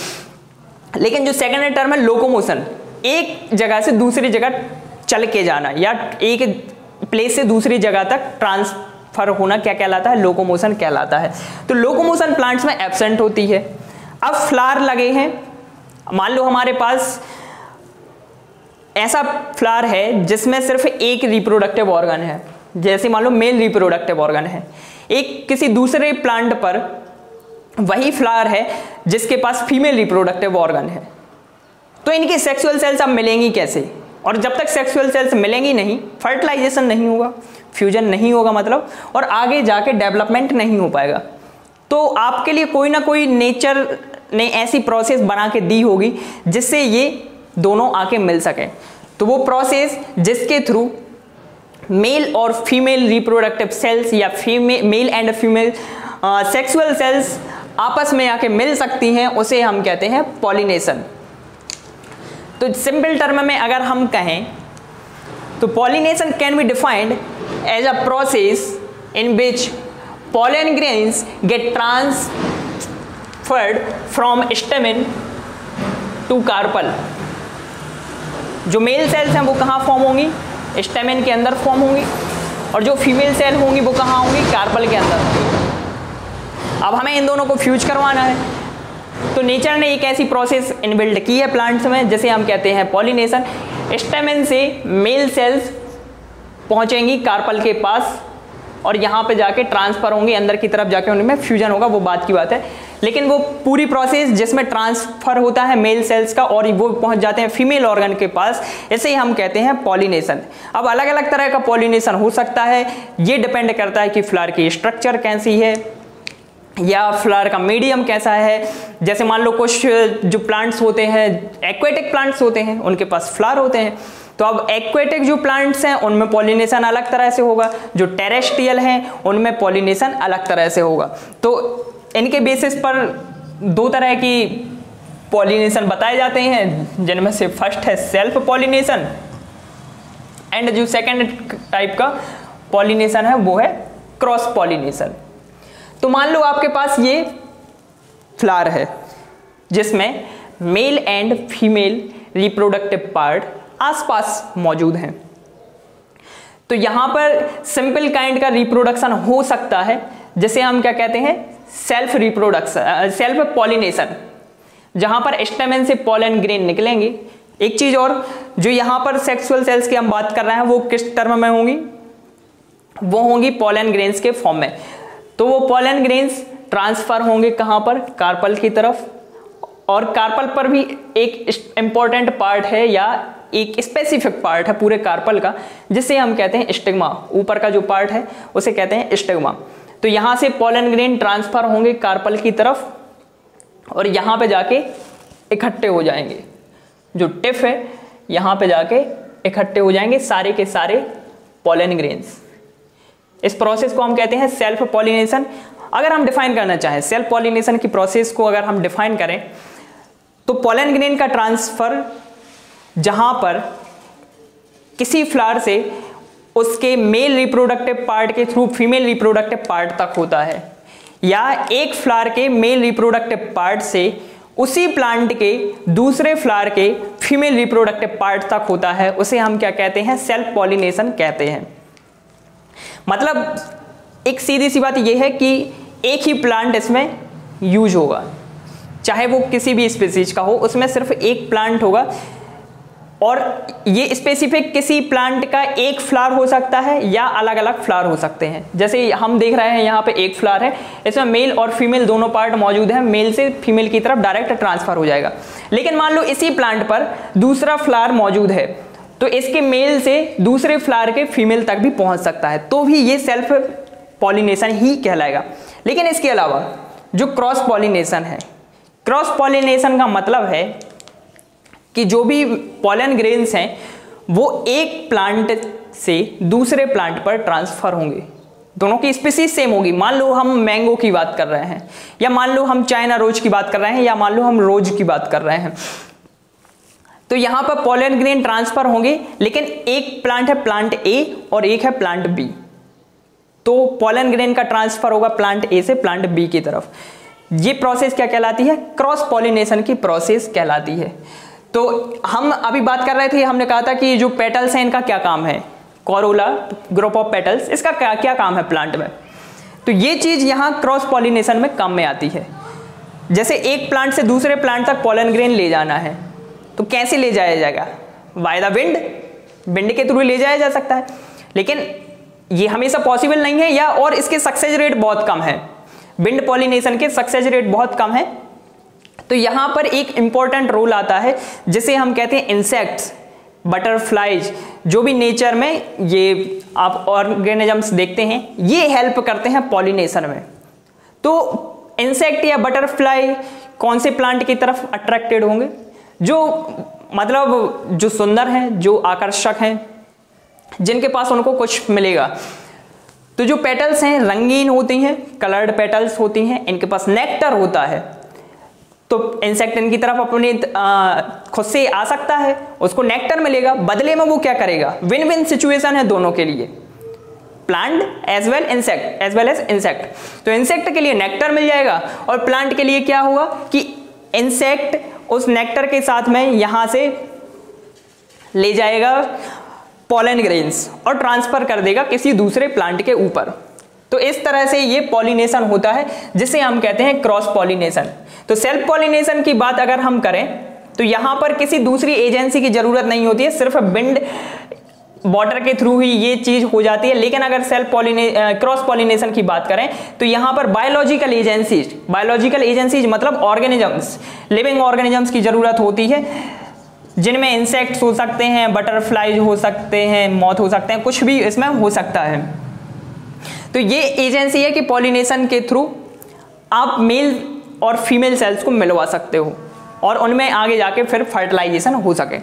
लेकिन जो सेकेंड टर्म है लोकोमोशन, एक जगह से दूसरी जगह चल के जाना या एक प्लेस से दूसरी जगह तक ट्रांसफर होना क्या कहलाता है, लोकोमोशन कहलाता है। तो लोकोमोशन प्लांट्स में एब्सेंट होती है। अब फ्लावर लगे हैं, मान लो हमारे पास ऐसा फ्लावर है जिसमें सिर्फ एक रिप्रोडक्टिव ऑर्गन है, जैसे मान लो मेल रिप्रोडक्टिव ऑर्गन है। एक किसी दूसरे प्लांट पर वही फ्लावर है जिसके पास फीमेल रिप्रोडक्टिव ऑर्गन है, तो इनकी सेक्सुअल सेल्स अब मिलेंगी कैसे? और जब तक सेक्सुअल सेल्स मिलेंगी नहीं, फर्टिलाइजेशन नहीं होगा, फ्यूजन नहीं होगा मतलब, और आगे जाके डेवलपमेंट नहीं हो पाएगा। तो आपके लिए कोई ना कोई नेचर ने ऐसी प्रोसेस बना के दी होगी जिससे ये दोनों आके मिल सके। तो वो प्रोसेस जिसके थ्रू मेल और फीमेल रिप्रोडक्टिव सेल्स या male and female sexual cells आपस में आके मिल सकती हैं, उसे हम कहते हैं पॉलिनेशन। तो सिंपल टर्म में अगर हम कहें तो pollination can be defined as a process in which pollen grains get transferred from stamen to carpel। जो मेल सेल्स हैं वो कहाँ फॉर्म होंगी? स्टेमेन के अंदर फॉर्म होंगी, और जो फीमेल सेल होंगी वो कहाँ होंगी, कार्पल के अंदर होंगी। अब हमें इन दोनों को फ्यूज करवाना है, तो नेचर ने एक ऐसी प्रोसेस इनबिल्ड की है प्लांट्स में जिसे हम कहते हैं पॉलिनेशन। स्टेमेन से मेल सेल्स पहुंचेंगी कार्पल के पास और यहाँ पे जाके ट्रांसफर होंगे, अंदर की तरफ जाके उनमें फ्यूजन होगा, वो बात की बात है। लेकिन वो पूरी प्रोसेस जिसमें ट्रांसफर होता है मेल सेल्स का और वो पहुंच जाते हैं फीमेल ऑर्गन के पास, इसे हम कहते हैं पॉलिनेशन। अब अलग अलग तरह का पॉलिनेशन हो सकता है, ये डिपेंड करता है कि फ्लावर की स्ट्रक्चर कैसी है या फ्लावर का मीडियम कैसा है। जैसे मान लो कुछ जो प्लांट्स होते हैं, एक्वेटिक प्लांट्स होते हैं, उनके पास फ्लावर होते हैं, तो अब एक्वेटिक जो प्लांट्स हैं उनमें पॉलिनेशन अलग तरह से होगा, जो टेरेस्ट्रियल हैं उनमें पॉलिनेशन अलग तरह से होगा। तो इनके बेसिस पर दो तरह की पॉलिनेशन बताए जाते हैं, जिनमें से फर्स्ट है सेल्फ पॉलिनेशन एंड जो सेकंड टाइप का पॉलिनेशन है वो है क्रॉस पॉलिनेशन। तो मान लो आपके पास ये फ्लावर है जिसमें mail and female reproductive part आसपास मौजूद हैं, तो यहां पर सिंपल काइंड का रिप्रोडक्शन हो सकता है जिसे हम क्या कहते हैं, सेल्फ रिप्रोडक्शन, सेल्फ पॉलिनेशन, जहां पर स्टेमेन से पॉलन ग्रेन निकलेंगे। एक चीज और, जो यहां पर सेक्सुअल सेल्स की हम बात कर रहे हैं वो किस टर्म में होंगी, वो होंगी पॉलन ग्रेन्स के फॉर्म में। तो वो पॉलन ग्रेन्स ट्रांसफर होंगे कहां पर, कार्पल की तरफ, और कार्पल पर भी एक इंपॉर्टेंट पार्ट है या एक स्पेसिफिक पार्ट है पूरे कार्पल का जिसे हम कहते हैं स्टिग्मा। ऊपर का जो पार्ट है उसे कहते हैं स्टिग्मा। तो यहां से पॉलन ग्रेन ट्रांसफर होंगे कार्पल की तरफ और यहां पे जाके इकट्ठे हो जाएंगे, जो टिप है यहां पे जाके इकट्ठे हो जाएंगे सारे के सारे पॉलन ग्रेन्स। इस प्रोसेस को हम कहते हैं सेल्फ पॉलिनेशन। अगर हम डिफाइन करना चाहें सेल्फ पॉलिनेशन की प्रोसेस को, अगर हम डिफाइन करें तो पॉलन ग्रेन का ट्रांसफर जहां पर किसी फ्लावर से उसके मेल रिप्रोडक्टिव पार्ट के थ्रू फीमेल रिप्रोडक्टिव पार्ट तक होता है, या एक फ्लावर के मेल रिप्रोडक्टिव पार्ट से उसी प्लांट के दूसरे फ्लावर के फीमेल रिप्रोडक्टिव पार्ट तक होता है, उसे हम क्या कहते हैं, सेल्फ पॉलिनेशन कहते हैं। मतलब एक सीधी सी बात यह है कि एक ही प्लांट इसमें यूज होगा, चाहे वो किसी भी स्पीसीज का हो, उसमें सिर्फ एक प्लांट होगा और ये स्पेसिफिक किसी प्लांट का एक फ्लावर हो सकता है या अलग अलग फ्लावर हो सकते हैं। जैसे हम देख रहे हैं यहाँ पे एक फ्लावर है, इसमें मेल और फीमेल दोनों पार्ट मौजूद हैं, मेल से फीमेल की तरफ डायरेक्ट ट्रांसफर हो जाएगा। लेकिन मान लो इसी प्लांट पर दूसरा फ्लावर मौजूद है तो इसके मेल से दूसरे फ्लावर के फीमेल तक भी पहुंच सकता है, तो भी ये सेल्फ पॉलिनेशन ही कहलाएगा। लेकिन इसके अलावा जो क्रॉस पॉलिनेशन है, क्रॉस पॉलिनेशन का मतलब है कि जो भी पॉलन ग्रेन्स हैं वो एक प्लांट से दूसरे प्लांट पर ट्रांसफर होंगे, दोनों की स्पीसीज सेम होगी। मान लो हम मैंगो की बात कर रहे हैं, या मान लो हम चाइना रोज की बात कर रहे हैं, या मान लो हम रोज की बात कर रहे हैं, तो यहां पर पॉलन ग्रेन ट्रांसफर होंगे, लेकिन एक प्लांट है प्लांट ए और एक है प्लांट बी, तो पॉलन ग्रेन का ट्रांसफर होगा प्लांट ए से प्लांट बी की तरफ। ये प्रोसेस क्या कहलाती है, क्रॉस पॉलिनेशन की प्रोसेस कहलाती है। तो हम अभी बात कर रहे थे, हमने कहा था कि जो पेटल्स हैं इनका क्या काम है, कोरोला ग्रुप ऑफ पेटल्स, इसका क्या काम है प्लांट में। तो ये चीज यहाँ क्रॉस पॉलिनेशन में काम में आती है। जैसे एक प्लांट से दूसरे प्लांट तक पॉलन ग्रेन ले जाना है तो कैसे ले जाया जाएगा, बाय द विंड, विंड के थ्रू ले जाया जा सकता है, लेकिन ये हमेशा पॉसिबल नहीं है, या और इसके सक्सेस रेट बहुत कम है, विंड पॉलिनेशन के सक्सेस रेट बहुत कम है। तो यहां पर एक इंपॉर्टेंट रोल आता है जिसे हम कहते हैं इंसेक्ट्स, बटरफ्लाइज, जो भी नेचर में ये आप ऑर्गेनिजम्स देखते हैं, ये हेल्प करते हैं पॉलिनेशन में। तो इंसेक्ट या बटरफ्लाई कौन से प्लांट की तरफ अट्रैक्टेड होंगे, जो मतलब जो सुंदर हैं, जो आकर्षक हैं, जिनके पास उनको कुछ मिलेगा। तो जो पेटल्स हैं रंगीन होती हैं, कलर्ड पेटल्स होती हैं, इनके पास नेक्टर होता है, तो इंसेक्ट इनकी तरफ अपने खुद से आ सकता है, उसको नेक्टर मिलेगा, बदले में वो क्या करेगा, विन विन सिचुएशन है दोनों के लिए, plant as well as insect. तो इंसेक्ट के लिए नेक्टर मिल जाएगा और प्लांट के लिए क्या होगा कि इंसेक्ट उस नेक्टर के साथ में यहां से ले जाएगा पॉलन ग्रेन्स और ट्रांसफर कर देगा किसी दूसरे प्लांट के ऊपर। तो इस तरह से ये पॉलिनेशन होता है जिसे हम कहते हैं क्रॉस पॉलिनेशन। तो सेल्फ पॉलिनेशन की बात अगर हम करें तो यहां पर किसी दूसरी एजेंसी की जरूरत नहीं होती है, सिर्फ विंड वाटर के थ्रू ही ये चीज हो जाती है। लेकिन अगर क्रॉस पॉलिनेशन की बात करें तो यहां पर बायोलॉजिकल एजेंसीज मतलब ऑर्गेनिजम्स, लिविंग ऑर्गेनिजम्स की जरूरत होती है, जिनमें इंसेक्ट्स हो सकते हैं, बटरफ्लाइज हो सकते हैं, मॉथ हो सकते हैं, कुछ भी इसमें हो सकता है। तो ये एजेंसी है कि पॉलिनेशन के थ्रू आप मेल और फीमेल सेल्स को मिलवा सकते हो और उनमें आगे जाके फिर फर्टिलाइजेशन हो सके।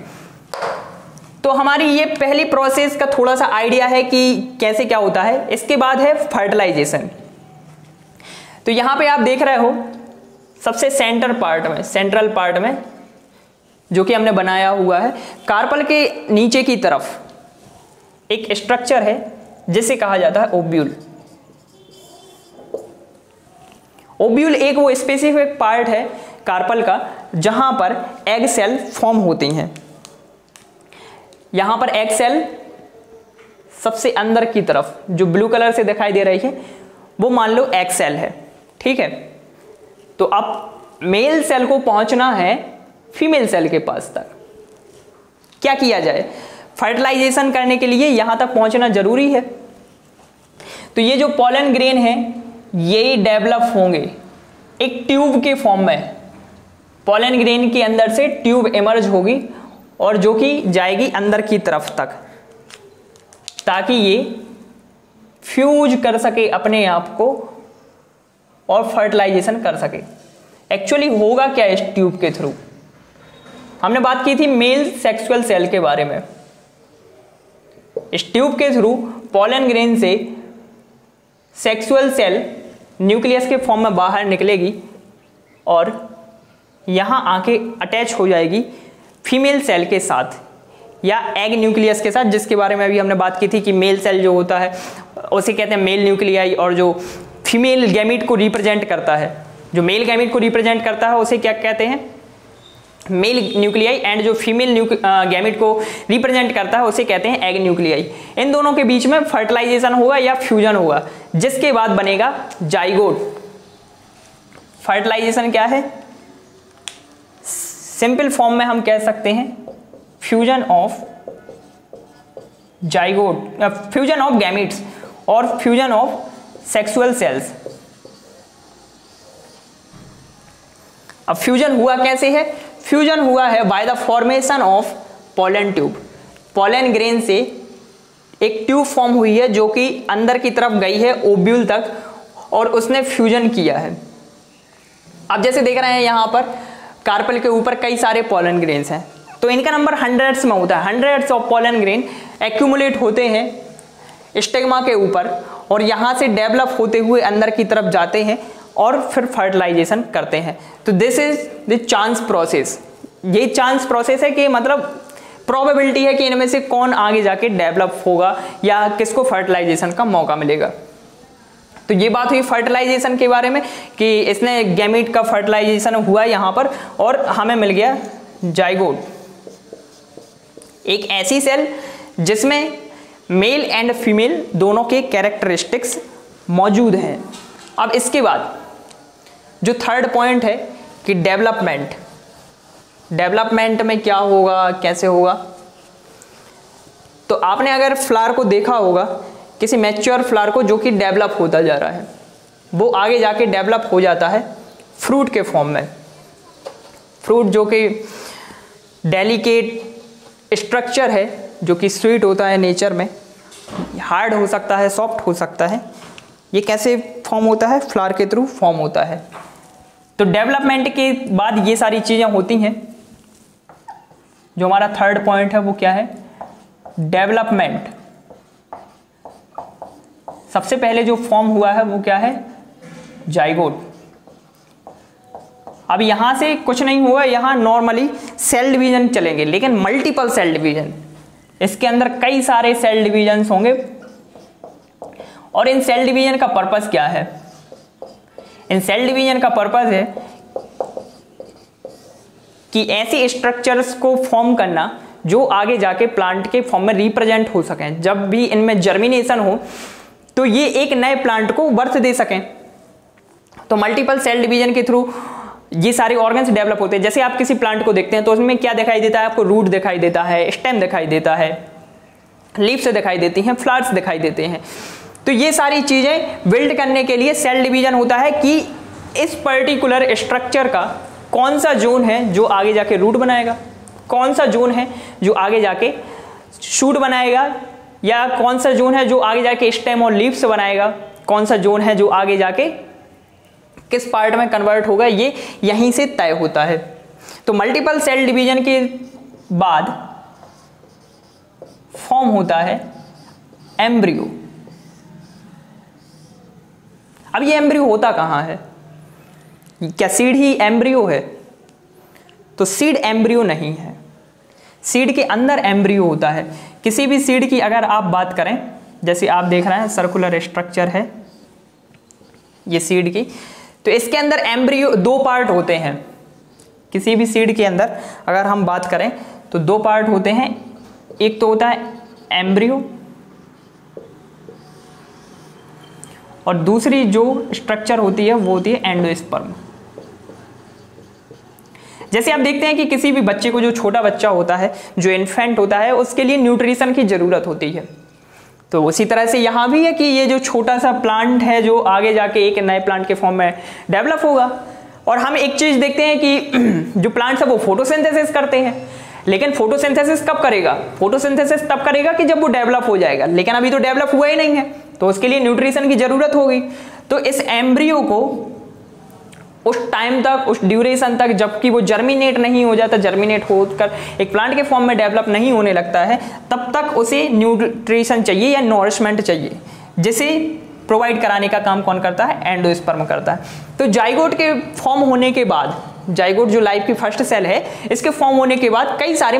तो हमारी ये पहली प्रोसेस का थोड़ा सा आइडिया है कि कैसे क्या होता है। इसके बाद है फर्टिलाइजेशन। तो यहां पे आप देख रहे हो सबसे सेंट्रल पार्ट में जो कि हमने बनाया हुआ है, कार्पल के नीचे की तरफ एक स्ट्रक्चर है जिसे कहा जाता है ओव्यूल। ओव्यूल एक वो स्पेसिफिक पार्ट है कार्पल का जहां पर एग सेल फॉर्म होती हैं। यहां पर एग सेल सबसे अंदर की तरफ जो ब्लू कलर से दिखाई दे रही है वो मान लो एग सेल है, ठीक है। तो अब मेल सेल को पहुंचना है फीमेल सेल के पास तक। क्या किया जाए? फर्टिलाइजेशन करने के लिए यहां तक पहुंचना जरूरी है। तो ये जो पॉलन ग्रेन है ये डेवलप होंगे एक ट्यूब के फॉर्म में। पॉलन ग्रेन के अंदर से ट्यूब इमर्ज होगी और जो कि जाएगी अंदर की तरफ तक, ताकि ये फ्यूज कर सके अपने आप को और फर्टिलाइजेशन कर सके। एक्चुअली होगा क्या इस ट्यूब के थ्रू? हमने बात की थी मेल सेक्सुअल सेल के बारे में। इस ट्यूब के थ्रू पॉलन ग्रेन से सेक्सुअल सेल न्यूक्लियस के फॉर्म में बाहर निकलेगी और यहां आके अटैच हो जाएगी फीमेल सेल के साथ या एग न्यूक्लियस के साथ, जिसके बारे में अभी हमने बात की थी कि मेल सेल जो होता है उसे कहते हैं मेल न्यूक्लियाई, और जो फीमेल गैमीट को रिप्रेजेंट करता है, जो मेल गैमीट को रिप्रेजेंट करता है उसे क्या कहते हैं? Male nuclei. एंड जो फीमेल गैमीट को रिप्रेजेंट करता है उसे कहते हैं एग न्यूक्लियाई। इन दोनों के बीच में फर्टिलाइजेशन होगा या फ्यूजन होगा, जिसके बाद बनेगा जाइगोट। फर्टिलाइजेशन क्या है? सिंपल फॉर्म में हम कह सकते हैं fusion of zygote, fusion of gametes और फ्यूजन ऑफ सेक्सुअल सेल्स। अब फ्यूजन हुआ कैसे है? फ्यूजन हुआ है by the formation of pollen tube. Pollen grain से एक ट्यूब फॉर्म हुई है जो कि अंदर की तरफ गई है ओव्यूल तक और उसने फ्यूजन किया है। अब जैसे देख रहे हैं यहां पर कार्पल के ऊपर कई सारे पॉलन ग्रेन्स हैं, तो इनका नंबर हंड्रेड्स में होता है। Hundreds of pollen grain accumulate होते हैं स्टिग्मा के ऊपर और यहां से डेवलप होते हुए अंदर की तरफ जाते हैं और फिर फर्टिलाइजेशन करते हैं। तो this is the chance process. ये चांस प्रोसेस है कि मतलब प्रोबेबिलिटी है कि इनमें से कौन आगे जाके डेवलप होगा या किसको फर्टिलाइजेशन का मौका मिलेगा। तो ये बात हुई फर्टिलाइजेशन के बारे में कि इसने गैमीट का फर्टिलाइजेशन हुआ यहां पर और हमें मिल गया जाइगोट, एक ऐसी सेल जिसमें मेल एंड फीमेल दोनों के कैरेक्टरिस्टिक्स मौजूद हैं। अब इसके बाद जो थर्ड पॉइंट है कि डेवलपमेंट। डेवलपमेंट में क्या होगा, कैसे होगा? तो आपने अगर फ्लावर को देखा होगा, किसी मैच्योर फ्लावर को जो कि डेवलप होता जा रहा है, वो आगे जाके डेवलप हो जाता है फ्रूट के फॉर्म में। फ्रूट जो कि डेलिकेट स्ट्रक्चर है, जो कि स्वीट होता है नेचर में, हार्ड हो सकता है, सॉफ्ट हो सकता है। ये कैसे फॉर्म होता है? फ्लावर के थ्रू फॉर्म होता है। तो डेवलपमेंट के बाद ये सारी चीजें होती हैं। जो हमारा थर्ड पॉइंट है वो क्या है? डेवलपमेंट। सबसे पहले जो फॉर्म हुआ है वो क्या है? जाइगोट। अब यहां से कुछ नहीं हुआ, यहां नॉर्मली सेल डिवीजन चलेंगे, लेकिन मल्टीपल सेल डिवीजन। इसके अंदर कई सारे सेल डिवीजन होंगे और इन सेल डिवीजन का पर्पस क्या है? इन सेल डिवीजन का पर्पस है कि ऐसे स्ट्रक्चर्स को फॉर्म करना जो आगे जाके प्लांट के फॉर्म में रिप्रेजेंट हो सकें। जब भी इनमें जर्मिनेशन हो तो ये एक नए प्लांट को बर्थ दे सकें। तो मल्टीपल सेल डिवीजन के थ्रू ये सारे ऑर्गन्स डेवलप होते हैं। जैसे आप किसी प्लांट को देखते हैं तो उसमें क्या दिखाई देता है आपको, रूट दिखाई देता है, स्टेम दिखाई देता है, लीव्स दिखाई देती हैं, फ्लावर्स दिखाई देते हैं। तो ये सारी चीजें बिल्ड करने के लिए सेल डिवीजन होता है कि इस पर्टिकुलर स्ट्रक्चर का कौन सा जोन है जो आगे जाके रूट बनाएगा, कौन सा जोन है जो आगे जाके शूट बनाएगा, या कौन सा जोन है जो आगे जाके स्टेम और लीव्स बनाएगा, कौन सा जोन है जो आगे जाके किस पार्ट में कन्वर्ट होगा, ये यहीं से तय होता है। तो मल्टीपल सेल डिवीजन के बाद फॉर्म होता है एम्ब्रियो। अब ये एम्ब्रियो होता कहां है? क्या सीड ही एम्ब्रियो है? तो सीड एम्ब्रियो नहीं है, सीड के अंदर एम्ब्रियो होता है। किसी भी सीड की अगर आप बात करें, जैसे आप देख रहे हैं सर्कुलर स्ट्रक्चर है ये सीड की, तो इसके अंदर एम्ब्रियो दो पार्ट होते हैं। किसी भी सीड के अंदर अगर हम बात करें तो दो पार्ट होते हैं, एक तो होता है एम्ब्रियो और दूसरी जो स्ट्रक्चर होती है वो होती है एंडोस्पर्म। जैसे आप देखते हैं कि किसी भी बच्चे को, जो छोटा बच्चा होता है, जो इन्फेंट होता है, उसके लिए न्यूट्रिशन की जरूरत होती है। तो उसी तरह से यहाँ भी है कि ये जो छोटा सा प्लांट है जो आगे जाके एक नए प्लांट के फॉर्म में डेवलप होगा। और हम एक चीज देखते हैं कि जो प्लांट्स है वो फोटोसिंथेसिस करते हैं, लेकिन फोटोसिंथेसिस कब करेगा? फोटोसिंथेसिस तब करेगा कि जब वो डेवलप हो जाएगा, लेकिन अभी तो डेवलप हुआ ही नहीं है, तो उसके लिए न्यूट्रिशन की जरूरत होगी। तो इस एम्ब्रियो को उस टाइम तक, उस ड्यूरेशन तक, जबकि वो जर्मिनेट नहीं हो जाता, जर्मिनेट होकर एक प्लांट के फॉर्म में डेवलप नहीं होने लगता है, तब तक उसे न्यूट्रिशन चाहिए या नॉरिशमेंट चाहिए, जिसे प्रोवाइड कराने का काम कौन करता है? एंडोस्पर्म करता है। तो जाइगोट के फॉर्म होने के बाद, जाइगोट जो लाइफ की फर्स्ट सेल है, इसके फॉर्म होने के बाद कई सारे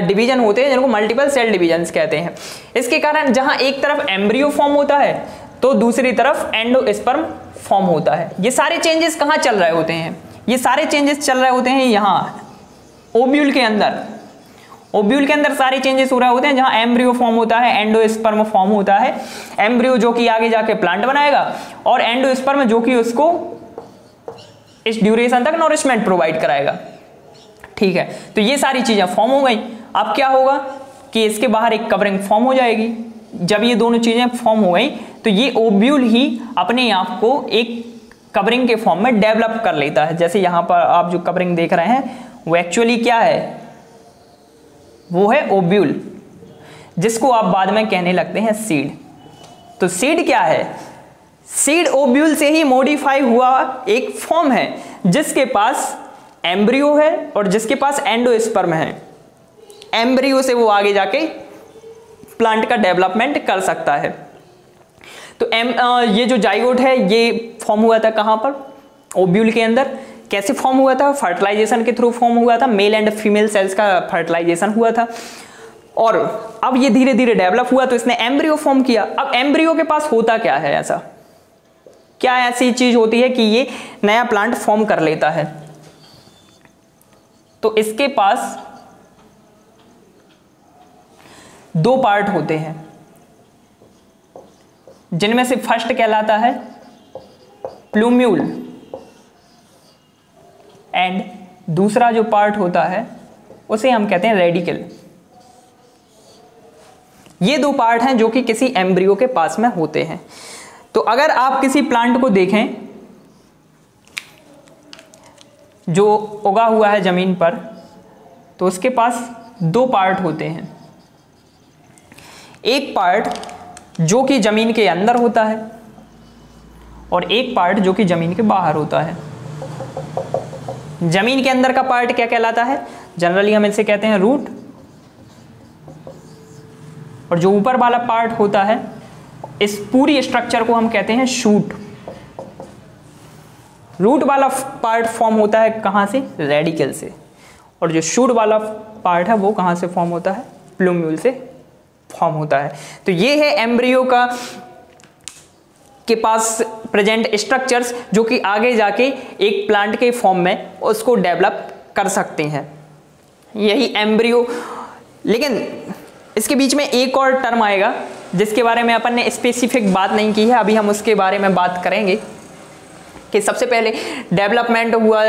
डिवीजन होते हैं जिनको मल्टीपल सेल डिवीजन्स कहते हैं। इसके कारण जहां एक तरफ एम्ब्रियो फॉर्म होता है तो दूसरी तरफ एंडोस्पर्म फॉर्म होता है। ये सारे चेंजेस कहाँ चल रहे होते हैं? ये सारे चेंजेस चल रहे होते हैं यहाँ ओव्यूल के अंदर। ओव्यूल के अंदर सारे चेंजेस हो रहे होते हैं, जहां एम्ब्रियो फॉर्म होता है, एंडोस्पर्म फॉर्म होता है। एम्ब्रियो जो कि आगे जाके प्लांट बनाएगा और एंडोस्पर्म जो कि उसको इस ड्यूरेशन तक नॉरिशमेंट प्रोवाइड कराएगा। ठीक है, तो ये सारी चीजें फॉर्म हो गई। अब क्या होगा कि इसके बाहर एक कवरिंग फॉर्म हो जाएगी। जब ये दोनों चीजें फॉर्म हो गई तो ये ओव्यूल ही अपने आप को एक कवरिंग के फॉर्म में डेवलप कर लेता है। जैसे यहां पर आप जो कवरिंग देख रहे हैं वो एक्चुअली क्या है? वो है ओव्यूल, जिसको आप बाद में कहने लगते हैं सीड। तो सीड क्या है? सीड ओव्यूल से ही मॉडिफाई हुआ एक फॉर्म है जिसके पास एम्ब्रियो है और जिसके पास एंडोस्पर्म है। एम्ब्रियो से वो आगे जाके प्लांट का डेवलपमेंट कर सकता है। तो ये जो जाइगोट है ये फॉर्म हुआ था कहां पर? ओव्यूल के अंदर। कैसे फॉर्म हुआ था? फर्टिलाइजेशन के थ्रू फॉर्म हुआ था। मेल एंड फीमेल सेल्स का फर्टिलाइजेशन हुआ था और अब ये धीरे धीरे डेवलप हुआ तो इसने एम्ब्रियो फॉर्म किया। अब एम्ब्रियो के पास होता क्या है? ऐसा क्या ऐसी चीज होती है कि ये नया प्लांट फॉर्म कर लेता है? तो इसके पास दो पार्ट होते हैं, जिनमें से फर्स्ट कहलाता है प्लूम्यूल एंड दूसरा जो पार्ट होता है उसे हम कहते हैं रेडिकल। ये दो पार्ट हैं जो कि किसी एम्ब्रियो के पास में होते हैं। तो अगर आप किसी प्लांट को देखें जो उगा हुआ है जमीन पर, तो उसके पास दो पार्ट होते हैं। एक पार्ट जो कि जमीन के अंदर होता है और एक पार्ट जो कि जमीन के बाहर होता है। जमीन के अंदर का पार्ट क्या कहलाता है? जनरली हम इसे कहते हैं रूट, और जो ऊपर वाला पार्ट होता है इस पूरी स्ट्रक्चर को हम कहते हैं शूट। रूट वाला पार्ट फॉर्म होता है कहां से? रेडिकल से। और जो शूट वाला पार्ट है वो कहां से फॉर्म होता है? प्लूम्यूल से फॉर्म होता है। तो ये है एम्ब्रियो का के पास प्रेजेंट स्ट्रक्चर्स जो कि आगे जाके एक प्लांट के फॉर्म में उसको डेवलप कर सकते हैं। यही एम्ब्रियो लेकिन इसके बीच में एक और टर्म आएगा जिसके बारे में अपन ने स्पेसिफिक बात नहीं की है, अभी हम उसके बारे में बात करेंगे कि सबसे पहले डेवलपमेंट हुआ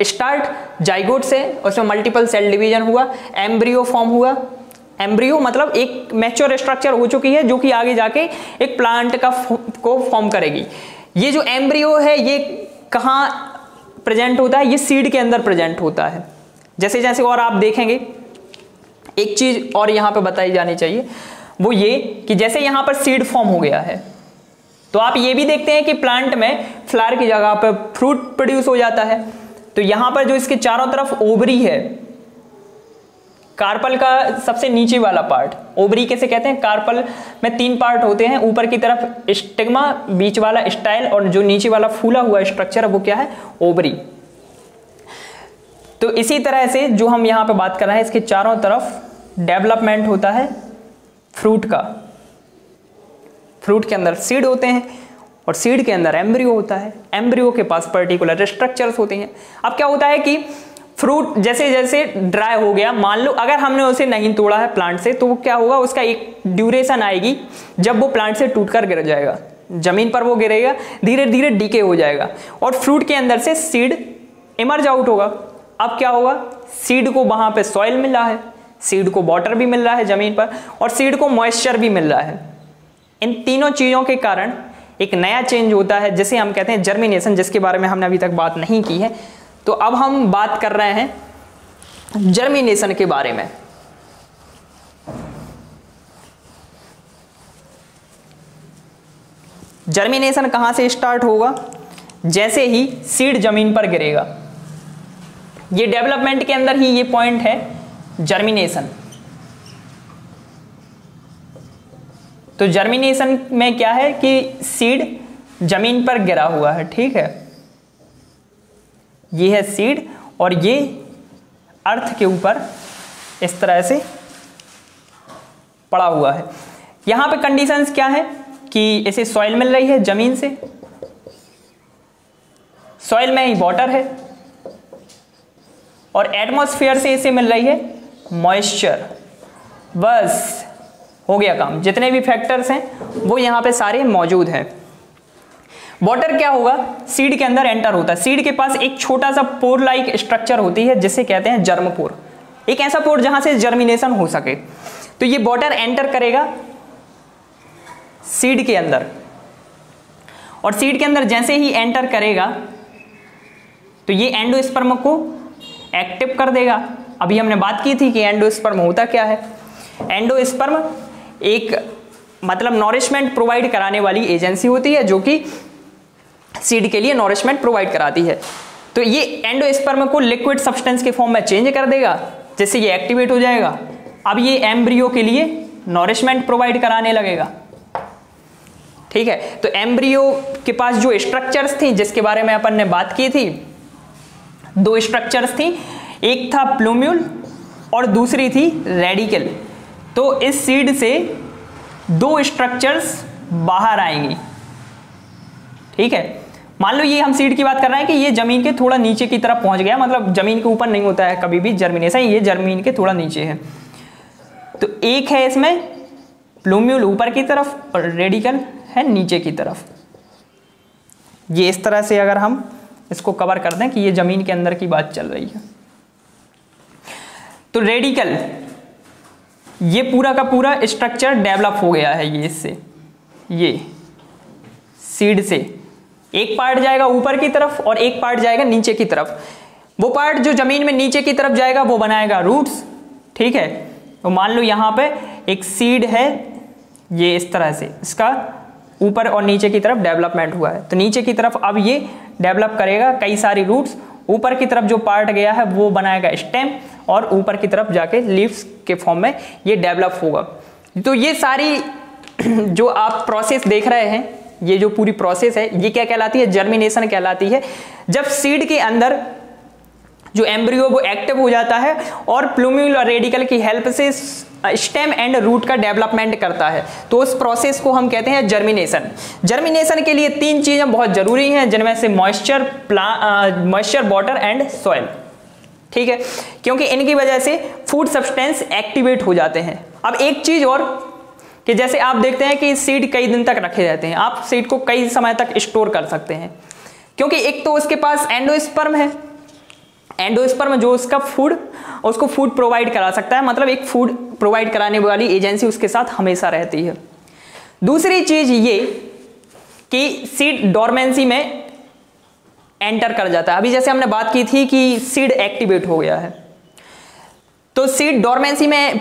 स्टार्ट जाइगोट से, उसमें मल्टीपल सेल डिवीजन हुआ, एम्ब्रियो फॉर्म हुआ। एम्ब्रियो मतलब एक मैच्योर स्ट्रक्चर हो चुकी है जो कि आगे जाके एक प्लांट को फॉर्म करेगी। ये जो एम्ब्रियो है ये कहाँ प्रेजेंट होता है? ये सीड के अंदर प्रेजेंट होता है। जैसे जैसे और आप देखेंगे, एक चीज और यहाँ पे बताई जानी चाहिए, वो ये कि जैसे यहाँ पर सीड फॉर्म हो गया है तो आप ये भी देखते हैं कि प्लांट में फ्लावर की जगह पर फ्रूट प्रोड्यूस हो जाता है। तो यहाँ पर जो इसके चारों तरफ ओवरी है, कार्पल का सबसे नीचे वाला पार्ट ओवरी कैसे कहते हैं? कार्पल में 3 पार्ट होते हैं, ऊपर की तरफ स्टिग्मा, बीच वाला स्टाइल और जो नीचे वाला फूला हुआ स्ट्रक्चर है वो क्या है? ओवरी। तो इसी तरह से जो हम यहाँ पे बात कर रहे हैं, इसके चारों तरफ डेवलपमेंट होता है फ्रूट का। फ्रूट के अंदर सीड होते हैं और सीड के अंदर एम्ब्रियो होता है। एम्ब्रियो के पास पर्टिकुलर स्ट्रक्चर्स होते हैं। अब क्या होता है कि फ्रूट जैसे जैसे ड्राई हो गया, मान लो अगर हमने उसे नहीं तोड़ा है प्लांट से, तो वो क्या होगा, उसका एक ड्यूरेशन आएगी जब वो प्लांट से टूटकर गिर जाएगा, जमीन पर वो गिरेगा, धीरे धीरे डीके हो जाएगा और फ्रूट के अंदर से सीड इमर्ज आउट होगा। अब क्या होगा, सीड को वहां पे सॉइल मिल रहा है, सीड को वाटर भी मिल रहा है जमीन पर, और सीड को मॉइस्चर भी मिल रहा है। इन तीनों चीजों के कारण एक नया चेंज होता है जिसे हम कहते हैं जर्मिनेशन, जिसके बारे में हमने अभी तक बात नहीं की है। तो अब हम बात कर रहे हैं जर्मिनेशन के बारे में। जर्मिनेशन कहां से स्टार्ट होगा? जैसे ही सीड जमीन पर गिरेगा। ये डेवलपमेंट के अंदर ही ये पॉइंट है जर्मिनेशन। तो जर्मिनेशन में क्या है कि सीड जमीन पर गिरा हुआ है, ठीक है, ये है सीड और ये अर्थ के ऊपर इस तरह से पड़ा हुआ है। यहां पे कंडीशंस क्या है कि इसे सॉइल मिल रही है जमीन से, सॉइल में ही वाटर है, और एटमॉस्फेयर से इसे मिल रही है मॉइस्चर। बस हो गया काम, जितने भी फैक्टर्स हैं वो यहां पे सारे मौजूद हैं। वाटर क्या होगा, सीड के अंदर एंटर होता है। सीड के पास एक छोटा सा पोर लाइक स्ट्रक्चर होती है जिसे कहते हैं जर्म पोर, एक ऐसा पोर जहां से जर्मिनेशन हो सके। तो ये वाटर एंटर करेगा सीड के अंदर, और सीड के अंदर जैसे ही एंटर करेगा तो ये एंडोस्पर्म को एक्टिव कर देगा। अभी हमने बात की थी कि एंडोस्पर्म होता क्या है। एंडोस्पर्म एक मतलब नॉरिशमेंट प्रोवाइड कराने वाली एजेंसी होती है जो कि सीड के लिए नॉरिशमेंट प्रोवाइड कराती है। तो ये एंडोस्पर्म को लिक्विड सब्सटेंस के फॉर्म में चेंज कर देगा जिससे ये एक्टिवेट हो जाएगा। अब ये एम्ब्रियो के लिए नॉरिशमेंट प्रोवाइड कराने लगेगा, ठीक है। तो एम्ब्रियो के पास जो स्ट्रक्चर्स थी जिसके बारे में अपन ने बात की थी, 2 स्ट्रक्चर्स थी, एक था प्लूम्यूल और दूसरी थी रेडिकल। तो इस सीड से 2 स्ट्रक्चर्स बाहर आएंगी, ठीक है। मान लो ये हम सीड की बात कर रहे हैं कि ये जमीन के थोड़ा नीचे की तरफ पहुंच गया, मतलब जमीन के ऊपर नहीं होता है कभी भी जर्मिनेशन, ये जमीन के थोड़ा नीचे है। तो एक है इसमें प्लूम्यूल ऊपर की तरफ और रेडिकल है नीचे की तरफ। ये इस तरह से अगर हम इसको कवर कर दें कि ये जमीन के अंदर की बात चल रही है। तो रेडिकल, ये पूरा का पूरा स्ट्रक्चर डेवलप हो गया है ये इससे, ये सीड से एक पार्ट जाएगा ऊपर की तरफ और एक पार्ट जाएगा नीचे की तरफ। वो पार्ट जो जमीन में नीचे की तरफ जाएगा वो बनाएगा रूट्स, ठीक है। तो मान लो यहाँ पे एक सीड है, ये इस तरह से इसका ऊपर और नीचे की तरफ डेवलपमेंट हुआ है। तो नीचे की तरफ अब ये डेवलप करेगा कई सारी रूट्स, ऊपर की तरफ जो पार्ट गया है वो बनाएगा स्टेम, और ऊपर की तरफ जाके लीव्स के फॉर्म में ये डेवलप होगा। तो ये सारी जो आप प्रोसेस देख रहे हैं, ये जो पूरी प्रोसेस है ये क्या कहलाती है? जर्मिनेशन कहलाती है। जब सीड के अंदर जो एम्ब्रियो वो एक्टिव हो जाता है और प्लूम्यूल और रेडिकल की हेल्प से स्टेम एंड रूट का डेवलपमेंट करता है, तो उस प्रोसेस को हम कहते हैं जर्मिनेशन। जर्मिनेशन के लिए 3 चीजें बहुत जरूरी हैं जिनमें से मॉइस्चर, वाटर एंड सॉइल, ठीक है, क्योंकि इनकी वजह से फूड सब्सटेंस एक्टिवेट हो जाते हैं। अब एक चीज और कि जैसे आप देखते हैं कि सीड कई दिन तक रखे रहते हैं, आप सीड को कई समय तक स्टोर कर सकते हैं, क्योंकि एक तो उसके पास एंडोस्पर्म है, एंडोस्पर्म जो उसको फूड प्रोवाइड करा सकता है, मतलब एक फूड प्रोवाइड कराने वाली एजेंसी उसके साथ हमेशा रहती है। दूसरी चीज ये कि सीड डोरमेंसी में एंटर कर जाता है। अभी जैसे हमने बात की थी कि सीड एक्टिवेट हो गया है, तो सीड डोरमेंसी में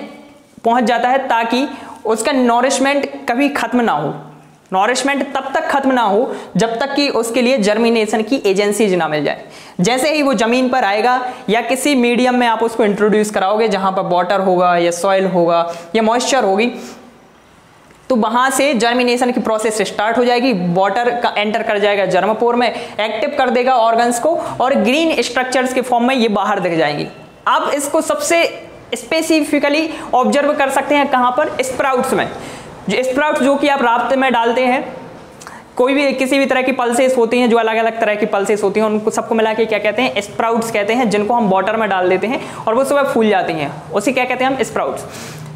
पहुंच जाता है ताकि उसका नॉरिशमेंट कभी खत्म ना हो। नॉरिशमेंट तब तक खत्म ना हो जब तक कि उसके लिए जर्मिनेशन की एजेंसीज ना मिल जाए। जैसे ही वो जमीन पर आएगा या किसी मीडियम में आप उसको इंट्रोड्यूस कराओगे जहां पर वाटर होगा या सॉइल होगा या मॉइस्चर होगी, तो वहां से जर्मिनेशन की प्रोसेस स्टार्ट हो जाएगी। वाटर का एंटर कर जाएगा जर्मपोर में, एक्टिव कर देगा ऑर्गन्स को और ग्रीन स्ट्रक्चर्स के फॉर्म में ये बाहर दिख जाएंगी। आप इसको सबसे स्पेसिफिकली ऑब्जर्व कर सकते हैं कहां पर, स्प्राउट्स में। जो स्प्राउट्स जो कि आप रास्ते में डालते हैं, कोई भी किसी भी तरह की पल्सेस होती हैं, जो अलग अलग तरह की पल्सेस होती हैं, उनको सबको मिला के क्या कहते हैं, स्प्राउट्स कहते हैं, जिनको हम वाटर में डाल देते हैं और वो सुबह फूल जाती हैं, उसे क्या कहते हैं हम, स्प्राउट्स।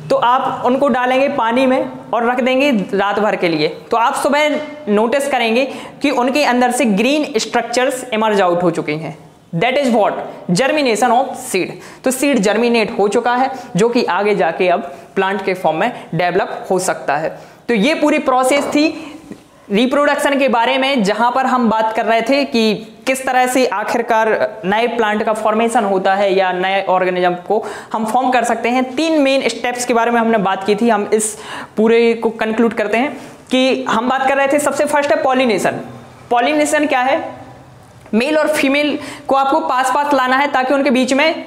तो आप उनको डालेंगे पानी में और रख देंगे रात भर के लिए, तो आप सुबह नोटिस करेंगे कि उनके अंदर से ग्रीन स्ट्रक्चर्स इमर्ज आउट हो चुकी हैं। That is what, germination of seed. तो सीड जर्मिनेट हो चुका है, जो कि आगे जाके अब प्लांट के फॉर्म में डेवलप हो सकता है। तो ये पूरी प्रोसेस थी रिप्रोडक्शन के बारे में, जहां पर हम बात कर रहे थे कि किस तरह से आखिरकार नए प्लांट का फॉर्मेशन होता है या नए ऑर्गेनिज्म को हम फॉर्म कर सकते हैं। 3 मेन स्टेप्स के बारे में हमने बात की थी। हम इस पूरे को कंक्लूड करते हैं कि हम बात कर रहे थे, सबसे फर्स्ट है पॉलिनेशन। पॉलिनेशन क्या है, मेल और फीमेल को आपको पास पास लाना है ताकि उनके बीच में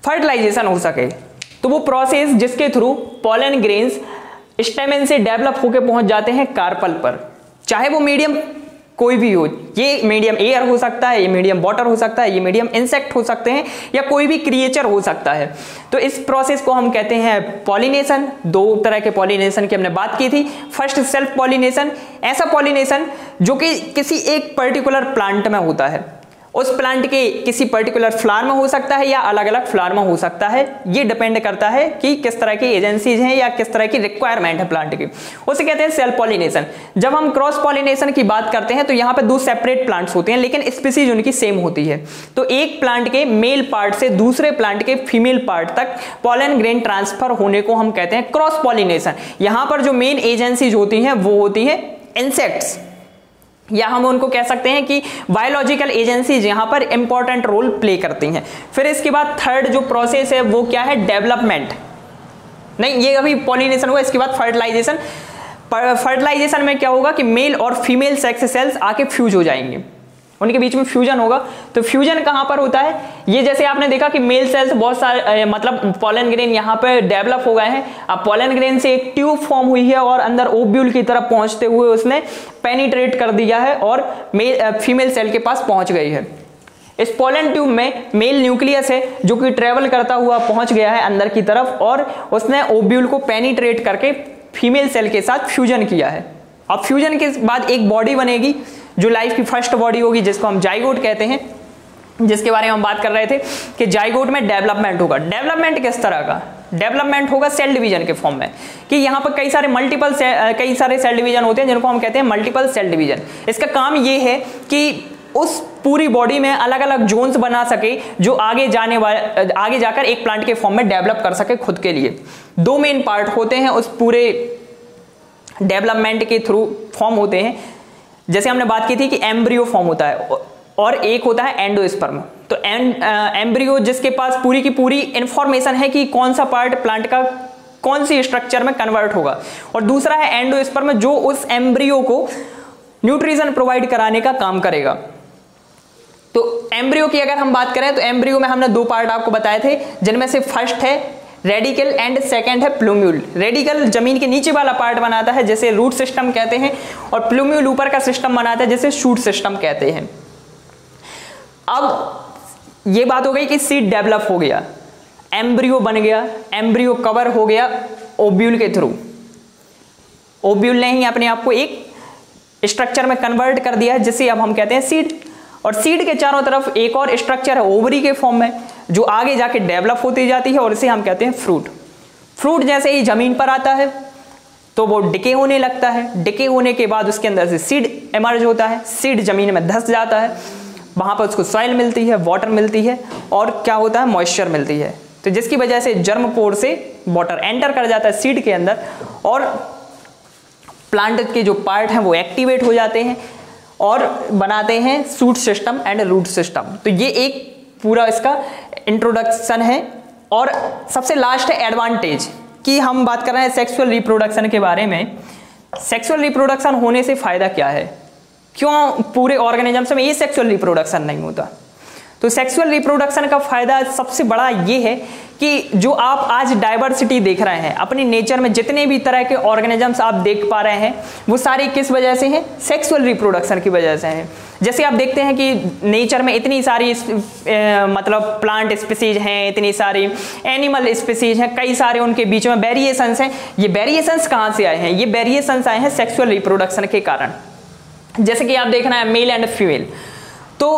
फर्टिलाइजेशन हो सके। तो वो प्रोसेस जिसके थ्रू पॉलन ग्रेन्स स्टेमेन से डेवलप होकर पहुंच जाते हैं कार्पल पर, चाहे वो मीडियम कोई भी हो। ये मीडियम एयर हो सकता है, ये मीडियम वाटर हो सकता है, ये मीडियम इंसेक्ट हो सकते हैं, या कोई भी क्रिएचर हो सकता है। तो इस प्रोसेस को हम कहते हैं पॉलिनेशन। 2 तरह के पॉलिनेशन की हमने बात की थी। फर्स्ट सेल्फ पॉलिनेशन, ऐसा पॉलिनेशन जो कि किसी एक पर्टिकुलर प्लांट में होता है, उस प्लांट के किसी पर्टिकुलर फ्लावर में हो सकता है या अलग अलग फ्लावर में हो सकता है। ये डिपेंड करता है कि किस तरह की एजेंसीज हैं या किस तरह की रिक्वायरमेंट है प्लांट की, उसे कहते हैं सेल्फ पॉलिनेशन। जब हम क्रॉस पॉलिनेशन की बात करते हैं तो यहाँ पे 2 सेपरेट प्लांट्स होते हैं, लेकिन स्पीसीज उनकी सेम होती है। तो एक प्लांट के मेल पार्ट से दूसरे प्लांट के फीमेल पार्ट तक पॉलन ग्रेन ट्रांसफर होने को हम कहते हैं क्रॉस पॉलिनेशन। यहाँ पर जो मेन एजेंसीज होती हैं वो होती है इंसेक्ट्स, या हम उनको कह सकते हैं कि बायोलॉजिकल एजेंसीज यहाँ पर इंपॉर्टेंट रोल प्ले करती हैं। फिर इसके बाद थर्ड जो प्रोसेस है वो क्या है, डेवलपमेंट। नहीं, ये अभी पॉलिनेशन हुआ, इसके बाद फर्टिलाइजेशन। फर्टिलाइजेशन में क्या होगा कि मेल और फीमेल सेक्स सेल्स आके फ्यूज हो जाएंगे, उनके बीच में फ्यूजन होगा। तो फ्यूजन कहां पर होता है, ये जैसे आपने देखा कि मेल सेल्स बहुत सारे मतलब पॉलन ग्रेन यहाँ पे डेवलप हो गए हैं। अब पॉलन ग्रेन से एक ट्यूब फॉर्म हुई है और अंदर ओव्यूल की तरफ पहुंचते हुए उसने पेनिट्रेट कर दिया है और फीमेल सेल के पास पहुंच गई है। इस पॉलन ट्यूब में मेल न्यूक्लियस है जो कि ट्रेवल करता हुआ पहुंच गया है अंदर की तरफ, और उसने ओव्यूल को पेनिट्रेट करके फीमेल सेल के साथ फ्यूजन किया है। अब फ्यूजन के बाद एक बॉडी बनेगी जो लाइफ की फर्स्ट बॉडी होगी, जिसको हम जाइगोट कहते हैं, जिसके बारे में हम बात कर रहे थे कि जाइगोट में डेवलपमेंट होगा। डेवलपमेंट किस तरह का, डेवलपमेंट होगा सेल डिवीजन के फॉर्म में, कि यहाँ पर कई सारे सेल डिवीजन होते हैं जिनको हम कहते हैं मल्टीपल सेल डिवीजन। इसका काम ये है कि उस पूरी बॉडी में अलग अलग जोन्स बना सके जो आगे जाकर एक प्लांट के फॉर्म में डेवलप कर सके खुद के लिए। 2 मेन पार्ट होते हैं उस पूरे डेवलपमेंट के थ्रू फॉर्म होते हैं। जैसे हमने बात की थी कि एम्ब्रियो फॉर्म होता है और एक होता है एंडोस्पर्म। तो एम्ब्रियो जिसके पास पूरी की पूरी इंफॉर्मेशन है कि कौन सा पार्ट प्लांट का कौन सी स्ट्रक्चर में कन्वर्ट होगा, और दूसरा है एंडोस्पर्म जो उस एम्ब्रियो को न्यूट्रिशन प्रोवाइड कराने का काम करेगा। तो एम्ब्रियो की अगर हम बात करें तो एम्ब्रियो में हमने 2 पार्ट आपको बताए थे, जिनमें से फर्स्ट है रेडिकल एंड सेकंड है प्लूम्यूल। रेडिकल जमीन के नीचे वाला पार्ट बनाता है जिसे रूट सिस्टम कहते हैं, और प्लूम्यूल ऊपर का सिस्टम बनाता है जिसे शूट सिस्टम कहते हैं। अब ये बात हो गई कि सीड डेवलप हो गया, एम्ब्रियो बन गया, एम्ब्रियो कवर हो गया ओव्यूल के थ्रू। ओव्यूल ने ही अपने आप को एक स्ट्रक्चर में कन्वर्ट कर दिया जिसे अब हम कहते हैं सीड। और सीड के चारों तरफ एक और स्ट्रक्चर है ओवरी के फॉर्म में, जो आगे जाके डेवलप होती जाती है और इसे हम कहते हैं फ्रूट। फ्रूट जैसे ही जमीन पर आता है तो वो डिके होने लगता है, डिके होने के बाद उसके अंदर से सीड इमर्ज होता है, सीड जमीन में धंस जाता है, वहां पर उसको सॉइल मिलती है, वाटर मिलती है और क्या होता है, मॉइस्चर मिलती है। तो जिसकी वजह से जर्म पोर से वाटर एंटर कर जाता है सीड के अंदर और प्लांट के जो पार्ट हैं वो एक्टिवेट हो जाते हैं और बनाते हैं shoot system and root system. तो ये एक पूरा इसका इंट्रोडक्शन है। और सबसे लास्ट है एडवांटेज कि हम बात कर रहे हैं सेक्सुअल रिप्रोडक्शन के बारे में। सेक्सुअल रिप्रोडक्शन होने से फायदा क्या है, क्यों पूरे ऑर्गेनिजम्स में ये सेक्सुअल रिप्रोडक्शन नहीं होता। तो सेक्सुअल रिप्रोडक्शन का फायदा सबसे बड़ा ये है कि जो आप आज डाइवर्सिटी देख रहे हैं अपनी नेचर में, जितने भी तरह के ऑर्गेनिजम्स आप देख पा रहे हैं वो सारे किस वजह से हैं, सेक्सुअल रिप्रोडक्शन की वजह से हैं। जैसे आप देखते हैं कि नेचर में इतनी सारी मतलब प्लांट स्पीसीज हैं, इतनी सारी एनिमल स्पीसीज हैं, कई सारे उनके बीच में वेरिएशंस हैं। ये वेरिएशंस कहाँ से आए हैं, ये वेरिएशंस आए हैं सेक्सुअल रिप्रोडक्शन के कारण। जैसे कि आप देख रहे हैं मेल एंड फीमेल, तो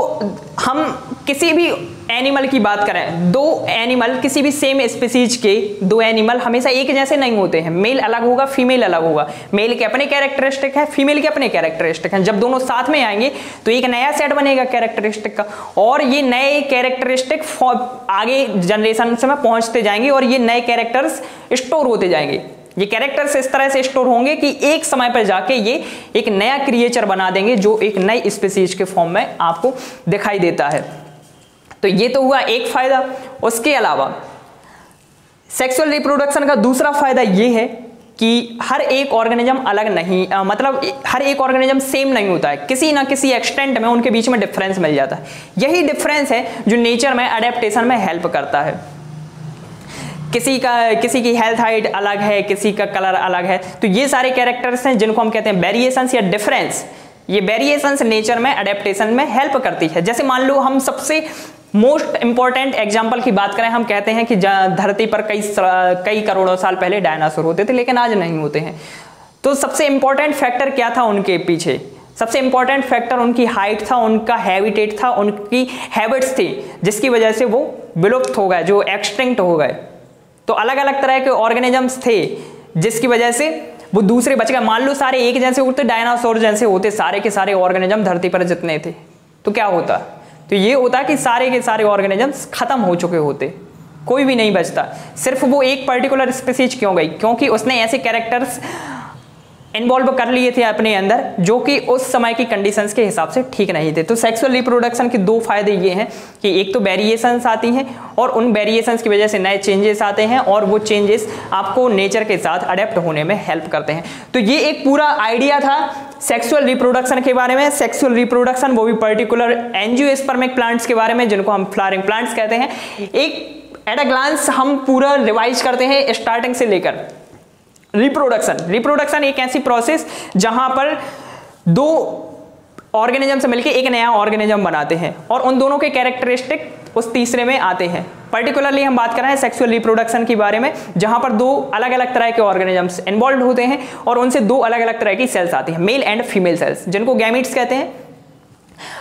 हम किसी भी एनिमल की बात करें, दो एनिमल किसी भी सेम स्पीसीज के दो एनिमल हमेशा एक जैसे नहीं होते हैं। मेल अलग होगा, फीमेल अलग होगा। मेल के अपने कैरेक्टरिस्टिक है, फीमेल के अपने कैरेक्टरिस्टिक हैं। जब दोनों साथ में आएंगे तो एक नया सेट बनेगा कैरेक्टरिस्टिक का और ये नए कैरेक्टरिस्टिक आगे जनरेशन में पहुंचते जाएंगे और ये नए कैरेक्टर्स स्टोर होते जाएंगे। ये कैरेक्टर्स इस तरह से स्टोर होंगे कि एक समय पर जाके ये एक नया क्रिएचर बना देंगे जो एक नई स्पीसीज के फॉर्म में आपको दिखाई देता है। तो ये तो हुआ एक फायदा। उसके अलावा सेक्सुअल रिप्रोडक्शन का दूसरा फायदा ये है कि हर एक ऑर्गेनिज्म अलग नहीं, मतलब हर एक ऑर्गेनिज्म सेम नहीं होता है, किसी ना किसी एक्सटेंट में उनके बीच में डिफरेंस मिल जाता है। यही डिफरेंस है जो नेचर में अडेप्टेशन में हेल्प करता है। किसी की हेल्थ हाइट अलग है, किसी का कलर अलग है, तो ये सारे कैरेक्टर्स हैं जिनको हम कहते हैं वेरिएशंस या डिफरेंस। ये वेरिएशंस नेचर में अडेप्टेशन में हेल्प करती है। जैसे मान लो हम सबसे मोस्ट इंपॉर्टेंट एग्जांपल की बात करें, हम कहते हैं कि धरती पर कई करोड़ों साल पहले डायनासोर होते थे लेकिन आज नहीं होते हैं। तो सबसे इंपॉर्टेंट फैक्टर क्या था उनके पीछे? सबसे इंपॉर्टेंट फैक्टर उनकी हाइट था, उनका हैबिटेट था, उनकी हैबिट्स थी, जिसकी वजह से वो विलुप्त हो गए, जो एक्सटिंक्ट हो गए। तो अलग अलग तरह के ऑर्गेनिजम्स थे जिसकी वजह से वो दूसरे बच गए। मान लो सारे एक जैसे होते, डायनासोर जैसे होते सारे के सारे ऑर्गेनिज्म धरती पर जितने थे, तो क्या होता? तो ये होता कि सारे के सारे ऑर्गेनिजम्स खत्म हो चुके होते, कोई भी नहीं बचता। सिर्फ वो एक पर्टिकुलर स्पीसीज क्यों गई? क्योंकि उसने ऐसे कैरेक्टर्स इन्वॉल्व कर लिए थे अपने अंदर जो कि उस समय की कंडीशंस के हिसाब से ठीक नहीं थे। तो सेक्सुअल रिप्रोडक्शन के दो फायदे ये हैं कि एक तो वेरिएशंस आती हैं और उन वेरिएशंस की वजह से नए चेंजेस आते हैं और वो चेंजेस आपको नेचर के साथ अडेप्ट होने में हेल्प करते हैं। तो ये एक पूरा आइडिया था सेक्सुअल रिप्रोडक्शन के बारे में। सेक्सुअल रिप्रोडक्शन वो भी पर्टिकुलर एंजियोस्पर्मिक प्लांट्स के बारे में जिनको हम फ्लावरिंग प्लांट्स कहते हैं। एक एट अ ग्लांस हम पूरा रिवाइज करते हैं स्टार्टिंग से लेकर। रिप्रोडक्शन एक ऐसी प्रोसेस जहां पर दो ऑर्गेनिज्म से मिलकर एक नया ऑर्गेनिज्म बनाते हैं और उन दोनों के कैरेक्टरिस्टिक उस तीसरे में आते हैं। पर्टिकुलरली हम बात कर रहे हैं सेक्सुअल रिप्रोडक्शन के बारे में, जहां पर दो अलग अलग तरह के ऑर्गेनिजम्स इन्वॉल्व होते हैं और उनसे दो अलग अलग तरह की सेल्स आती हैं, मेल एंड फीमेल सेल्स, जिनको गैमीट्स कहते हैं।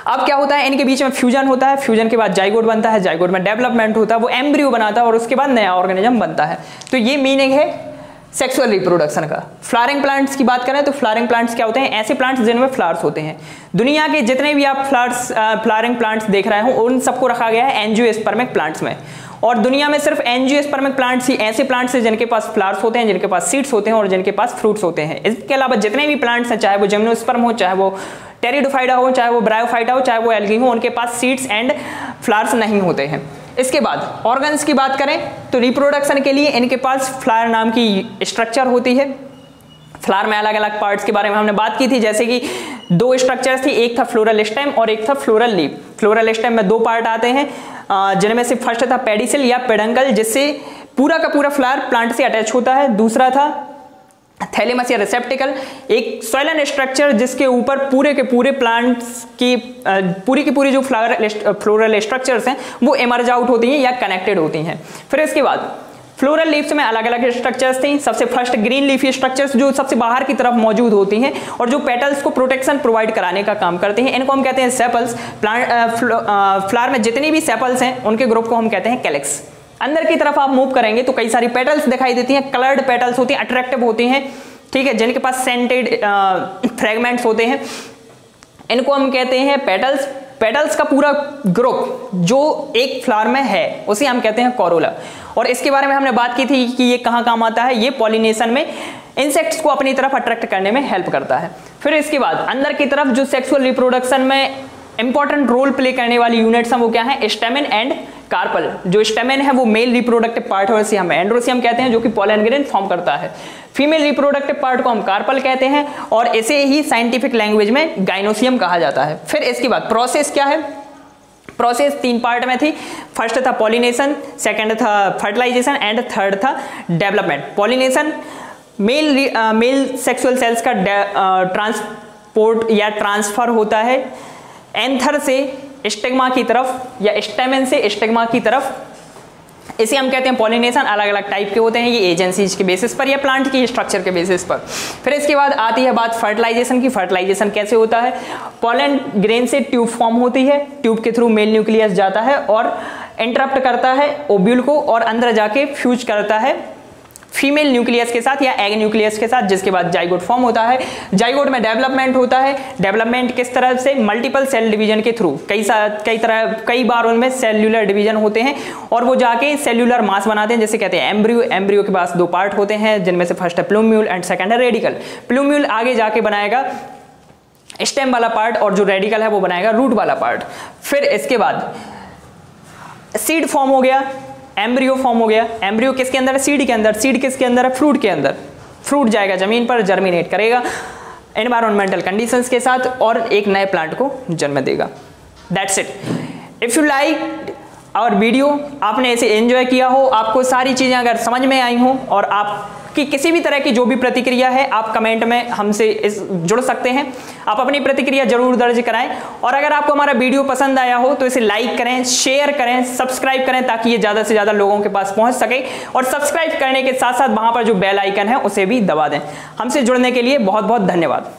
अब क्या होता है, इनके बीच में फ्यूजन होता है, फ्यूजन के बाद जाइगोट बनता है, जाइगोट में डेवलपमेंट होता है, वो एम्ब्रियो बनाता है और उसके बाद नया ऑर्गेनिज्म बनता है। तो ये मीनिंग है सेक्सुअल रिप्रोडक्शन का। फ्लावरिंग प्लांट्स की बात करें तो फ्लावरिंग प्लांट्स क्या होते हैं? ऐसे प्लांट्स जिनमें फ्लावर्स होते हैं। दुनिया के जितने भी आप फ्लावरिंग प्लांट्स देख रहे हो उन सबको रखा गया है एंजियोस्पर्मिक प्लांट्स में, और दुनिया में सिर्फ एंजियोस्पर्मिक प्लांट्स ही ऐसे प्लांट्स हैं जिनके पास फ्लावर्स होते हैं, जिनके पास सीड्स होते हैं और जिनके पास फ्रूट्स होते हैं। इसके अलावा जितने भी प्लांट्स हैं, चाहे वो जिम्नोस्पर्म हो, चाहे वो टेरिडोफाइटा हो, चाहे वो ब्रायोफाइटा हो, चाहे वो एल्गी हो, उनके पास सीड्स एंड फ्लावर्स नहीं होते हैं। इसके बाद ऑर्गन्स की बात करें तो रिप्रोडक्शन के लिए इनके पास फ्लावर नाम की स्ट्रक्चर होती है। फ्लावर में अलग अलग पार्ट्स के बारे में हमने बात की थी, जैसे कि दो स्ट्रक्चर्स थी, एक था फ्लोरल स्टेम और एक था फ्लोरल लीफ। फ्लोरल स्टेम में दो पार्ट आते हैं, जिनमें से फर्स्ट था पेडिसिल या पेडंकल, जिससे पूरा का पूरा फ्लावर प्लांट से अटैच होता है। दूसरा था थैलेमस या रिसेप्टिकल, एक सॉइलन स्ट्रक्चर जिसके ऊपर पूरे के पूरे प्लांट्स की पूरी जो फ्लोरल स्ट्रक्चर्स हैं वो इमर्ज आउट होती हैं या कनेक्टेड होती हैं। फिर इसके बाद फ्लोरल लीव्स में अलग अलग स्ट्रक्चर्स थी। सबसे फर्स्ट ग्रीन लीफी स्ट्रक्चर्स जो सबसे बाहर की तरफ मौजूद होती हैं और जो पेटल्स को प्रोटेक्शन प्रोवाइड कराने का काम करते हैं, इनको हम कहते हैं सेपल्स। फ्लावर में जितनी भी सेपल्स हैं उनके ग्रुप को हम कहते हैं कैलिक्स। अंदर की तरफ आप मूव करेंगे तो कई सारी पेटल्स दिखाई देती हैं, कलर्ड पेटल्स होती हैं, अट्रैक्टिव होती हैं, ठीक है, जिनके पास सेंटेड फ्रेगमेंट्स होते हैं, इनको हम कहते हैं पेटल्स। पेटल्स का पूरा ग्रुप जो एक फ्लावर में है उसे हम कहते हैं कोरोला। और इसके बारे में हमने बात की थी कि ये कहाँ काम आता है, ये पॉलिनेशन में इंसेक्ट्स को अपनी तरफ अट्रैक्ट करने में हेल्प करता है। फिर इसके बाद अंदर की तरफ जो सेक्सुअल रिप्रोडक्शन में इंपॉर्टेंट रोल प्ले करने वाली यूनिट्स हैं वो क्या है, स्टेमेन एंड कार्पल। जो स्टेमेन है वो मेल रिप्रोडक्टिव पार्ट है, इसे हम एंड्रोसियम कहते हैं, जो कि पॉलन ग्रेन फॉर्म करता है। फीमेल रिप्रोडक्टिव पार्ट को हम कार्पल कहते हैं और इसे ही साइंटिफिक लैंग्वेज में गाइनोसियम कहा जाता है। फिर इसके बाद प्रोसेस क्या है, प्रोसेस 3 पार्ट में थी। फर्स्ट था पॉलिनेशन, सेकंड था फर्टिलाइजेशन एंड थर्ड था development. Pollination male sexual cells का ट्रांसपोर्ट या ट्रांसफर होता है एंथर से स्टिग्मा की तरफ या स्टेमेन से स्टिग्मा की तरफ, इसे हम कहते हैं पॉलिनेशन। अलग अलग टाइप के होते हैं ये एजेंसीज के बेसिस पर या प्लांट की स्ट्रक्चर के बेसिस पर। फिर इसके बाद आती है बात फर्टिलाइजेशन की। फर्टिलाइजेशन कैसे होता है, पॉलन ग्रेन से ट्यूब फॉर्म होती है, ट्यूब के थ्रू मेल न्यूक्लियस जाता है और इंटरप्ट करता है ओव्यूल को और अंदर जाके फ्यूज करता है फीमेल न्यूक्लियस के साथ या एग न्यूक्लियस के साथ, जिसके बाद जाइगोट फॉर्म होता है। जाइगोट में डेवलपमेंट होता है। डेवलपमेंट किस तरह से, मल्टीपल सेल डिवीजन के थ्रू। कई बार उनमें सेल्यूलर डिवीजन होते हैं और वो जाके सेल्यूलर मास बनाते हैं, जैसे कहते हैं एम्ब्रियो। एम्ब्रियो के पास 2 पार्ट होते हैं, जिनमें से फर्स्ट है प्लूम्यूल एंड सेकंड है रेडिकल। प्लूम्यूल आगे जाके बनाएगा स्टेम वाला पार्ट और जो रेडिकल है वो बनाएगा रूट वाला पार्ट। फिर इसके बाद सीड फॉर्म हो गया, एम्ब्रियो फॉर्म हो गया। एम्ब्रियो किसके अंदर है, सीड के अंदर। सीड किसके अंदर है, फ्रूट के अंदर। फ्रूट जाएगा जमीन पर, जर्मिनेट करेगा एनवायरमेंटल कंडीशंस के साथ और एक नए प्लांट को जन्म देगा। That's it. If you like our video, आपने इसे एंजॉय किया हो, आपको सारी चीजें अगर समझ में आई हो और आपकी किसी भी तरह की जो भी प्रतिक्रिया है आप कमेंट में हमसे जुड़ सकते हैं। आप अपनी प्रतिक्रिया जरूर दर्ज कराएं और अगर आपको हमारा वीडियो पसंद आया हो तो इसे लाइक करें, शेयर करें, सब्सक्राइब करें ताकि ये ज्यादा से ज्यादा लोगों के पास पहुंच सके। और सब्सक्राइब करने के साथ साथ वहां पर जो बेल आइकन है उसे भी दबा दें। हमसे जुड़ने के लिए बहुत बहुत धन्यवाद।